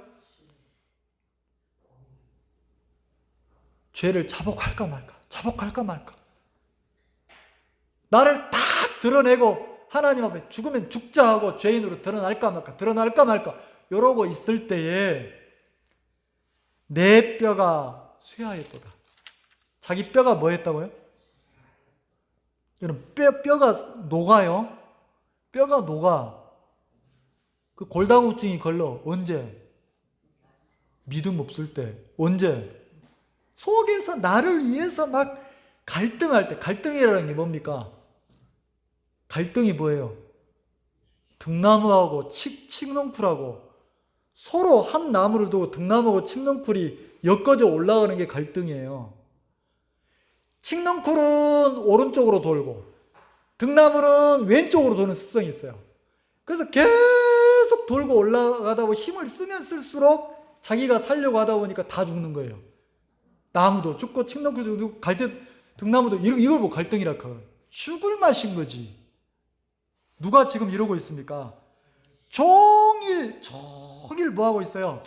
죄를 자복할까 말까, 자복할까 말까. 나를 딱 드러내고 하나님 앞에 죽으면 죽자 하고 죄인으로 드러날까 말까, 드러날까 말까 이러고 있을 때에 내 뼈가 쇠하였도다. 자기 뼈가 뭐 했다고요? 여러분, 뼈가 녹아요. 뼈가 녹아. 그 골다공증이 걸러. 언제? 믿음 없을 때. 언제? 속에서 나를 위해서 막 갈등할 때. 갈등이라는 게 뭡니까? 갈등이 뭐예요? 등나무하고 칡농쿨하고 서로 한 나무를 두고 등나무하고 칡농쿨이 엮어져 올라가는 게 갈등이에요. 칡농쿨은 오른쪽으로 돌고 등나무는 왼쪽으로 도는 습성이 있어요. 그래서 계속 돌고 올라가다 보면 힘을 쓰면 쓸수록 자기가 살려고 하다 보니까 다 죽는 거예요. 나무도 죽고 칡농쿨도 죽고 등나무도 이걸 보고 갈등이라 해요. 죽을 맛인 거지. 누가 지금 이러고 있습니까? 종일 뭐 하고 있어요?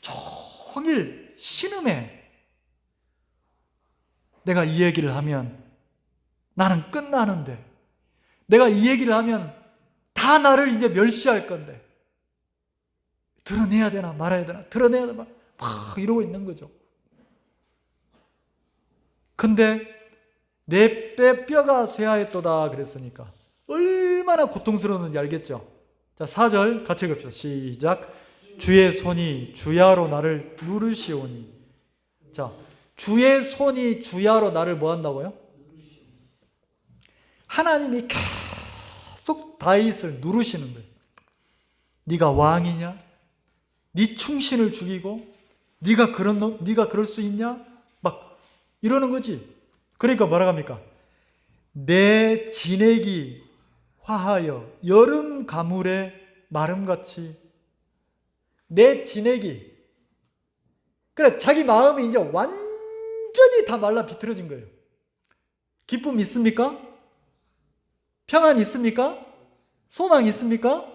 종일 신음해. 내가 이 얘기를 하면 나는 끝나는데, 내가 이 얘기를 하면 다 나를 이제 멸시할 건데 드러내야 되나 말아야 되나, 드러내야 되나 막 이러고 있는 거죠. 근데 내 뼈가 쇠하였도다 그랬으니까 얼마나 고통스러웠는지 알겠죠? 자, 4절 같이 읽읍시다. 시작. 주의 손이 주야로 나를 누르시오니. 자, 주의 손이 주야로 나를 뭐 한다고요? 하나님이 계속 다윗을 누르시는 거예요. 네가 왕이냐? 네 충신을 죽이고 네가 그럴 수 있냐? 막 이러는 거지. 그러니까 뭐라고 합니까? 내 진액이 화하여 여름 가물에 마름같이. 내 진액이, 그래, 자기 마음이 이제 완전히 다 말라 비틀어진 거예요. 기쁨 있습니까? 평안 있습니까? 소망 있습니까?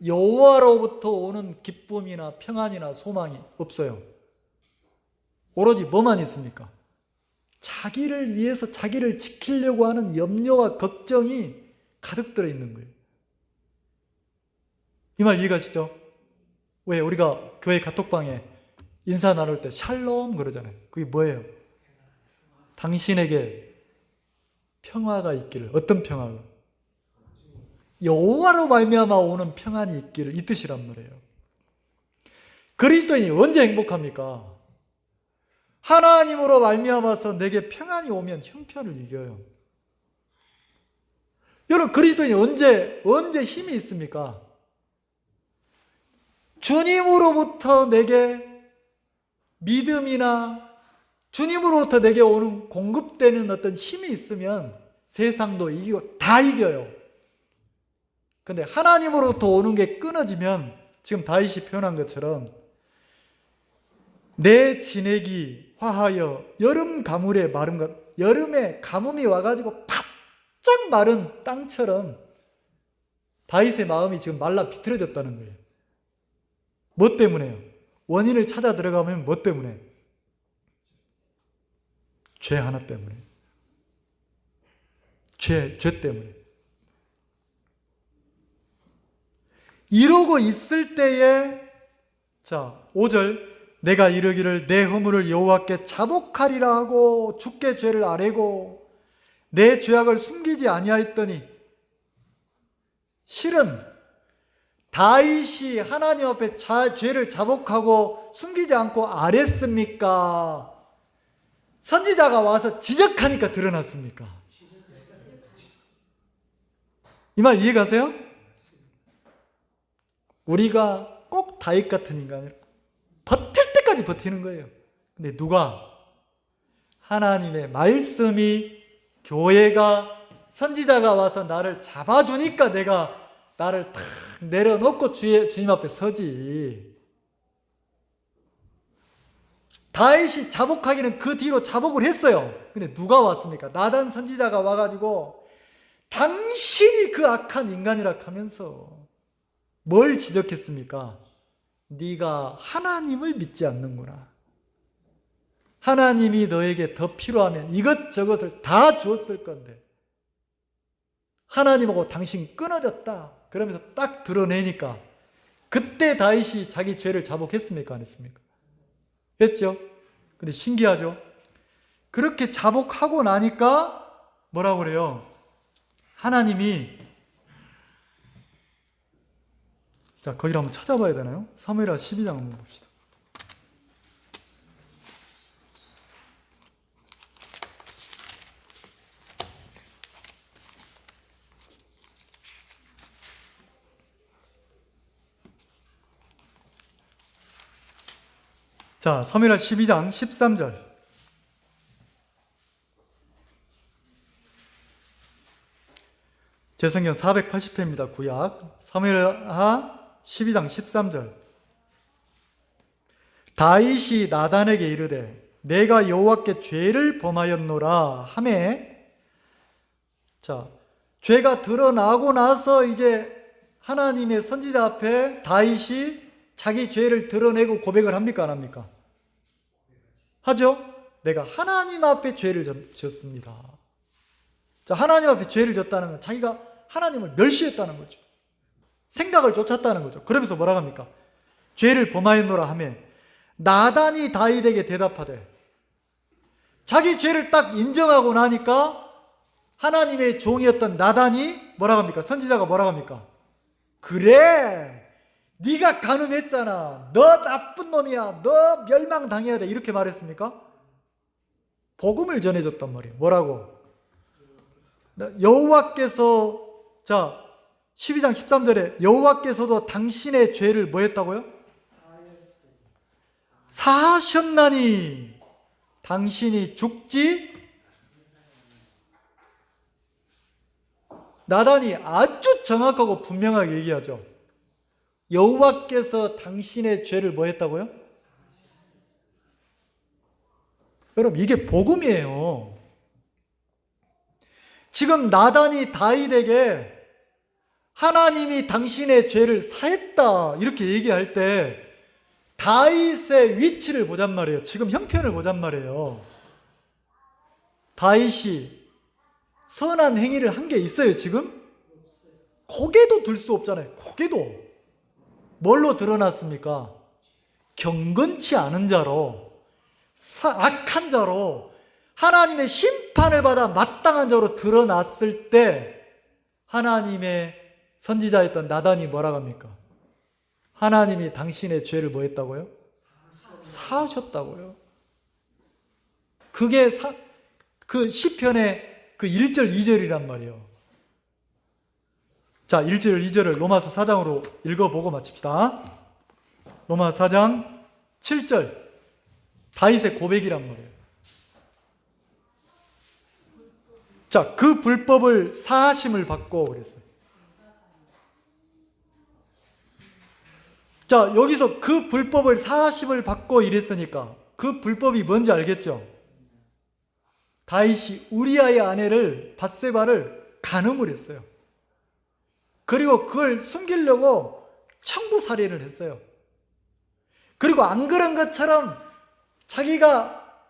여호와로부터 오는 기쁨이나 평안이나 소망이 없어요. 오로지 뭐만 있습니까? 자기를 위해서 자기를 지키려고 하는 염려와 걱정이 가득 들어있는 거예요. 이 말 이해가시죠? 왜 우리가 교회 카톡방에 인사 나눌 때 샬롬 그러잖아요. 그게 뭐예요? 당신에게 평화가 있기를. 어떤 평화가? 여호와로 말미암아 오는 평안이 있기를, 이 뜻이란 말이에요. 그리스도인이 언제 행복합니까? 하나님으로 말미암아서 내게 평안이 오면 형편을 이겨요. 여러분, 그리스도인이 언제 힘이 있습니까? 주님으로부터 내게 믿음이나 주님으로부터 내게 오는 공급되는 어떤 힘이 있으면 세상도 이기고 다 이겨요. 근데 하나님으로부터 오는 게 끊어지면 지금 다윗이 표현한 것처럼 내 진액이 화하여 여름 가물에 마른 것, 여름에 가뭄이 와가지고 바짝 마른 땅처럼 다윗의 마음이 지금 말라 비틀어졌다는 거예요. 뭐 때문에요? 원인을 찾아 들어가면 뭐 때문에? 죄 하나 때문에. 죄 때문에. 이러고 있을 때에, 자, 5절, 내가 이르기를 내 허물을 여호와께 자복하리라 하고 주께 죄를 아뢰고 내 죄악을 숨기지 아니하였더니, 실은 다윗이 하나님 앞에 죄를 자복하고 숨기지 않고 아뢰습니까? 선지자가 와서 지적하니까 드러났습니까? 이 말 이해가세요? 우리가 꼭 다윗 같은 인간이라 버틸 때까지 버티는 거예요. 근데 누가? 하나님의 말씀이, 교회가, 선지자가 와서 나를 잡아주니까 내가 나를 탁 내려놓고 주님 앞에 서지. 다윗이 자복하기는 그 뒤로 자복을 했어요. 근데 누가 왔습니까? 나단 선지자가 와가지고 당신이 그 악한 인간이라 하면서 뭘 지적했습니까? 네가 하나님을 믿지 않는구나. 하나님이 너에게 더 필요하면 이것저것을 다 주었을 건데 하나님하고 당신 끊어졌다. 그러면서 딱 드러내니까 그때 다윗이 자기 죄를 자복했습니까? 안 했습니까? 했죠. 근데 신기하죠. 그렇게 자복하고 나니까 뭐라고 그래요? 하나님이, 자, 거기를 한번 찾아봐야 되나요? 사무엘하 12장 한번 봅시다. 자, 사무엘하 12장 13절. 제 성경 480회입니다. 구약. 사무엘하 12장 13절. 다윗이 나단에게 이르되 내가 여호와께 죄를 범하였노라 하매, 자, 죄가 드러나고 나서 이제 하나님의 선지자 앞에 다윗이 자기 죄를 드러내고 고백을 합니까? 안 합니까? 하죠? 내가 하나님 앞에 죄를 지었습니다. 자, 하나님 앞에 죄를 졌다는 건 자기가 하나님을 멸시했다는 거죠. 생각을 쫓았다는 거죠. 그러면서 뭐라고 합니까? 죄를 범하였노라 하며 나단이 다윗에게 대답하되, 자기 죄를 딱 인정하고 나니까 하나님의 종이었던 나단이 뭐라고 합니까? 선지자가 뭐라고 합니까? 그래, 네가 간음했잖아. 너 나쁜 놈이야. 너 멸망당해야 돼. 이렇게 말했습니까? 복음을 전해줬단 말이에요. 뭐라고? 여호와께서, 자, 12장 13절에 여호와께서도 당신의 죄를 뭐 했다고요? 사하셨나니 당신이 죽지? 나단이 아주 정확하고 분명하게 얘기하죠. 여호와께서 당신의 죄를 뭐 했다고요? 여러분, 이게 복음이에요. 지금 나단이 다윗에게 하나님이 당신의 죄를 사했다 이렇게 얘기할 때 다윗의 위치를 보잔 말이에요. 지금 형편을 보잔 말이에요. 다윗이 선한 행위를 한 게 있어요, 지금? 고개도 들 수 없잖아요. 고개도. 뭘로 드러났습니까? 경건치 않은 자로, 악한 자로, 하나님의 심판을 받아 마땅한 자로 드러났을 때 하나님의 선지자였던 나단이 뭐라고 합니까? 하나님이 당신의 죄를 뭐 했다고요? 사하셨다고요. 그게 그 시편의 그 1절 2절이란 말이에요. 자, 1절 2절을 로마서 4장으로 읽어보고 마칩시다. 로마서 4장 7절, 다윗의 고백이란 말이에요. 자, 그 불법을 사하심을 받고 그랬어요. 자, 여기서 그 불법을 사하심을 받고 이랬으니까 그 불법이 뭔지 알겠죠? 다윗이 우리아의 아내를 밧세바를 간음을 했어요. 그리고 그걸 숨기려고 청부살인을 했어요. 그리고 안 그런 것처럼 자기가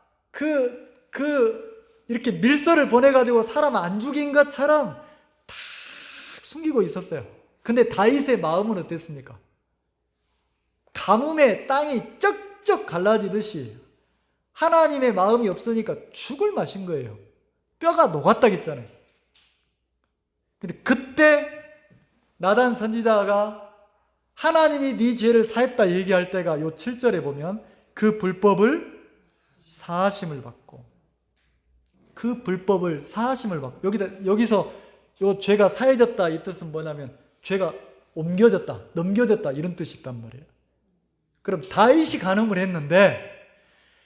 이렇게 밀서를 보내가지고 사람 안 죽인 것처럼 다 숨기고 있었어요. 근데 다윗의 마음은 어땠습니까? 가뭄에 땅이 쩍쩍 갈라지듯이 하나님의 마음이 없으니까 죽을 맛인 거예요. 뼈가 녹았다겠잖아요. 근데 그때 나단 선지자가 하나님이 네 죄를 사했다 얘기할 때가 요 7절에 보면 그 불법을 사하심을 받고, 그 불법을 사하심을 받고, 여기서 요 죄가 사해졌다 이 뜻은 뭐냐면 죄가 옮겨졌다, 넘겨졌다 이런 뜻이 있단 말이에요. 그럼 다윗이 간음을 했는데,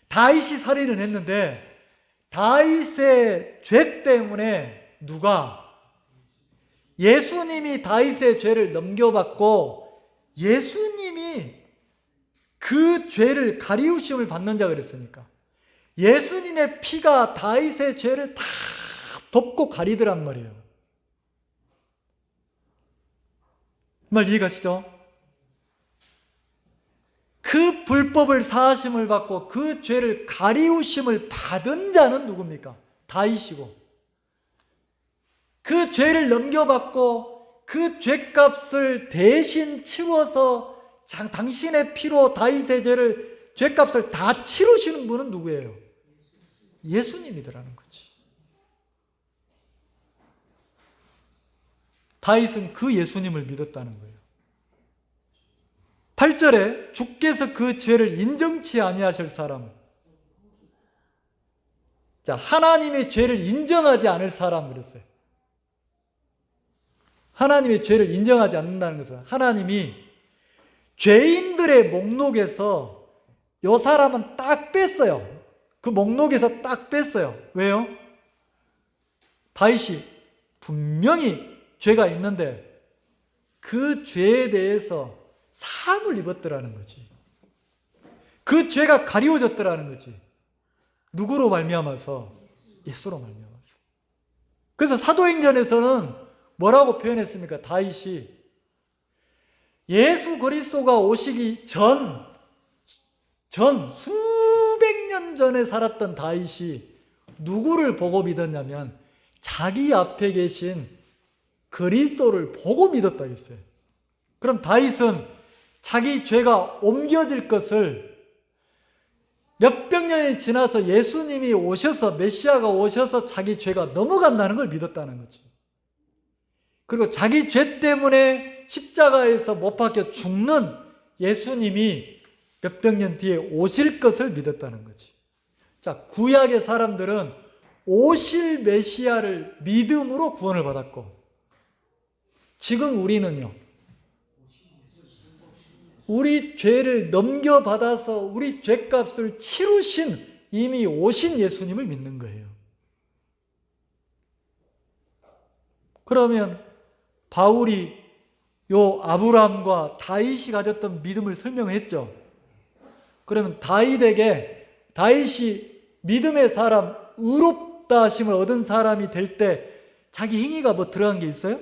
다윗이 살인을 했는데 다윗의 죄 때문에 누가? 예수님이 다윗의 죄를 넘겨받고 예수님이 그 죄를 가리우심을 받는 자 그랬으니까 예수님의 피가 다윗의 죄를 다 덮고 가리더란 말이에요. 말 이해가시죠? 그 불법을 사하심을 받고 그 죄를 가리우심을 받은 자는 누굽니까? 다윗이고, 그 죄를 넘겨받고 그 죄값을 대신 치루어서 당신의 피로 다윗의 죄값을 다 치르시는 분은 누구예요? 예수님이더라는 거지. 다윗은 그 예수님을 믿었다는 거예요. 8절에 주께서 그 죄를 인정치 아니하실 사람. 자, 하나님의 죄를 인정하지 않을 사람 그랬어요. 하나님의 죄를 인정하지 않는다는 것은 하나님이 죄인들의 목록에서 이 사람은 딱 뺐어요. 그 목록에서 딱 뺐어요. 왜요? 다윗이 분명히 죄가 있는데 그 죄에 대해서 사함을 입었더라는 거지. 그 죄가 가리워졌더라는 거지. 누구로 말미암아서? 예수로 말미암아서. 그래서 사도행전에서는 뭐라고 표현했습니까? 다윗이 예수 그리스도가 오시기 전 수백 년 전에 살았던 다윗이 누구를 보고 믿었냐면 자기 앞에 계신 그리스도를 보고 믿었다 했어요. 그럼 다윗은 자기 죄가 옮겨질 것을 몇백 년이 지나서 예수님이 오셔서 메시아가 오셔서 자기 죄가 넘어간다는 걸 믿었다는 거지. 그리고 자기 죄 때문에 십자가에서 못 박혀 죽는 예수님이 몇백 년 뒤에 오실 것을 믿었다는 거지. 자, 구약의 사람들은 오실 메시아를 믿음으로 구원을 받았고, 지금 우리는요, 우리 죄를 넘겨받아서 우리 죄값을 치르신 이미 오신 예수님을 믿는 거예요. 그러면 바울이 요 아브라함과 다윗이 가졌던 믿음을 설명했죠. 그러면 다윗이 믿음의 사람, 의롭다 하심을 얻은 사람이 될 때 자기 행위가 뭐 들어간 게 있어요?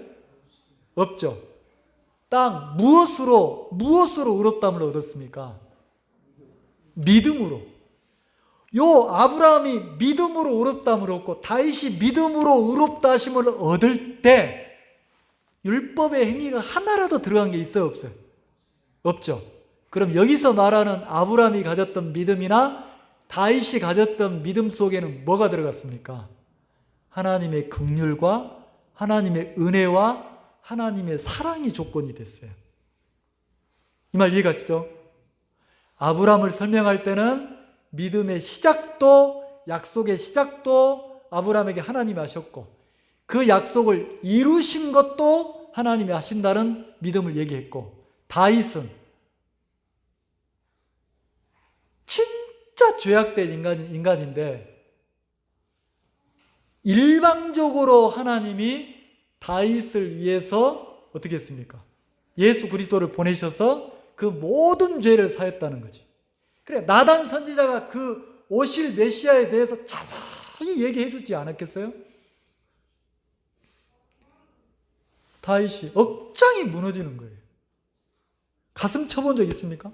없죠. 무엇으로 의롭다함을 얻었습니까? 믿음으로. 요 아브라함이 믿음으로 의롭다함을 얻고 다윗이 믿음으로 의롭다 하심을 얻을 때 율법의 행위가 하나라도 들어간 게 있어요, 없어요? 없죠. 그럼 여기서 말하는 아브라함이 가졌던 믿음이나 다윗이 가졌던 믿음 속에는 뭐가 들어갔습니까? 하나님의 긍휼과 하나님의 은혜와 하나님의 사랑이 조건이 됐어요. 이 말 이해가시죠? 아브라함을 설명할 때는 믿음의 시작도, 약속의 시작도 아브라함에게 하나님이 하셨고, 그 약속을 이루신 것도 하나님이 하신다는 믿음을 얘기했고, 다윗은 진짜 죄악된 인간인데 일방적으로 하나님이 다윗을 위해서 어떻게 했습니까? 예수 그리스도를 보내셔서 그 모든 죄를 사했다는 거지. 그래, 나단 선지자가 그 오실 메시아에 대해서 자세히 얘기해 주지 않았겠어요? 다윗이 억장이 무너지는 거예요. 가슴 쳐본 적 있습니까?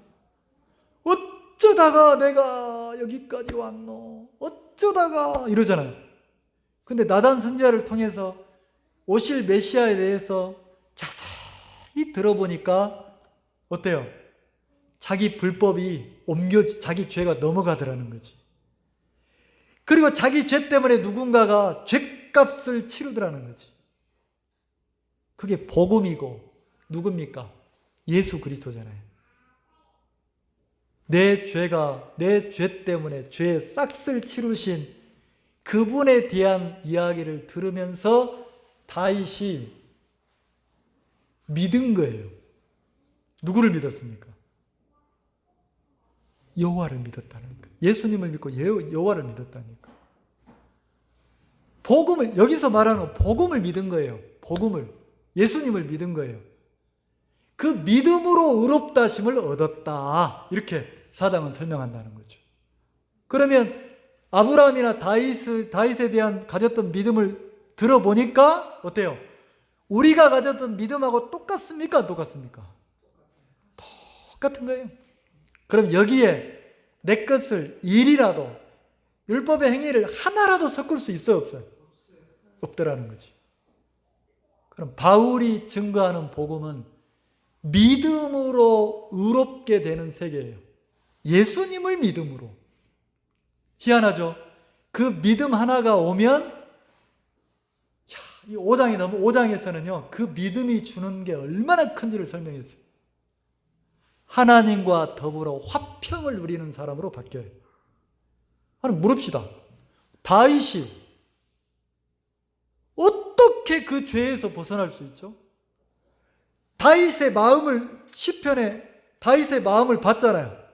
어쩌다가 내가 여기까지 왔노? 어쩌다가 이러잖아요. 근데 나단 선지자를 통해서 오실 메시아에 대해서 자세히 들어보니까 어때요? 자기 불법이 자기 죄가 넘어가더라는 거지. 그리고 자기 죄 때문에 누군가가 죄값을 치르더라는 거지. 그게 복음이고 누굽니까? 예수 그리스도잖아요. 내 죄 때문에 죄의 싹을 치르신 그분에 대한 이야기를 들으면서 다윗이 믿은 거예요. 누구를 믿었습니까? 여호와를 믿었다는 거예요. 예수님을 믿고 여호와를 믿었다니까. 여기서 말하는 복음을 믿은 거예요. 복음을. 예수님을 믿은 거예요. 그 믿음으로 의롭다심을 얻었다. 이렇게 4장은 설명한다는 거죠. 그러면 아브라함이나 다윗에 대한 가졌던 믿음을 들어보니까 어때요? 우리가 가졌던 믿음하고 똑같습니까? 안 똑같습니까? 똑같은 거예요. 그럼 여기에 내 것을 일이라도 율법의 행위를 하나라도 섞을 수 있어요? 없어요? 없더라는 거지. 그럼 바울이 증거하는 복음은 믿음으로 의롭게 되는 세계예요. 예수님을 믿음으로. 희한하죠? 그 믿음 하나가 오면 이 5장에서는요 그 믿음이 주는 게 얼마나 큰지를 설명했어요. 하나님과 더불어 화평을 누리는 사람으로 바뀌어요. 하나 물읍시다. 다윗이 어떻게 그 죄에서 벗어날 수 있죠? 다윗의 마음을 시편에 다윗의 마음을 봤잖아요.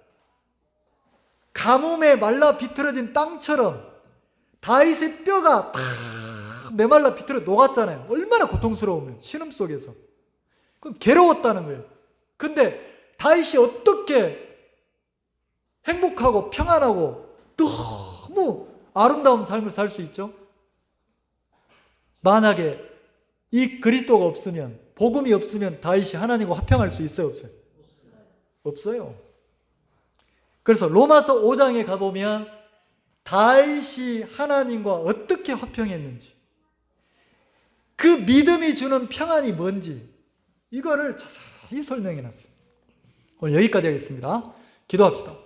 가뭄에 말라 비틀어진 땅처럼 다윗의 뼈가 다 메말라 비틀어 녹았잖아요. 얼마나 고통스러우면 신음 속에서. 그건 괴로웠다는 거예요. 근데 다윗이 어떻게 행복하고 평안하고 너무 아름다운 삶을 살 수 있죠? 만약에 이 그리스도가 없으면, 복음이 없으면 다윗이 하나님과 화평할 수 있어요? 없어요? 없어요. 그래서 로마서 5장에 가보면 다윗이 하나님과 어떻게 화평했는지, 그 믿음이 주는 평안이 뭔지 이거를 자세히 설명해 놨어요. 오늘 여기까지 하겠습니다. 기도합시다.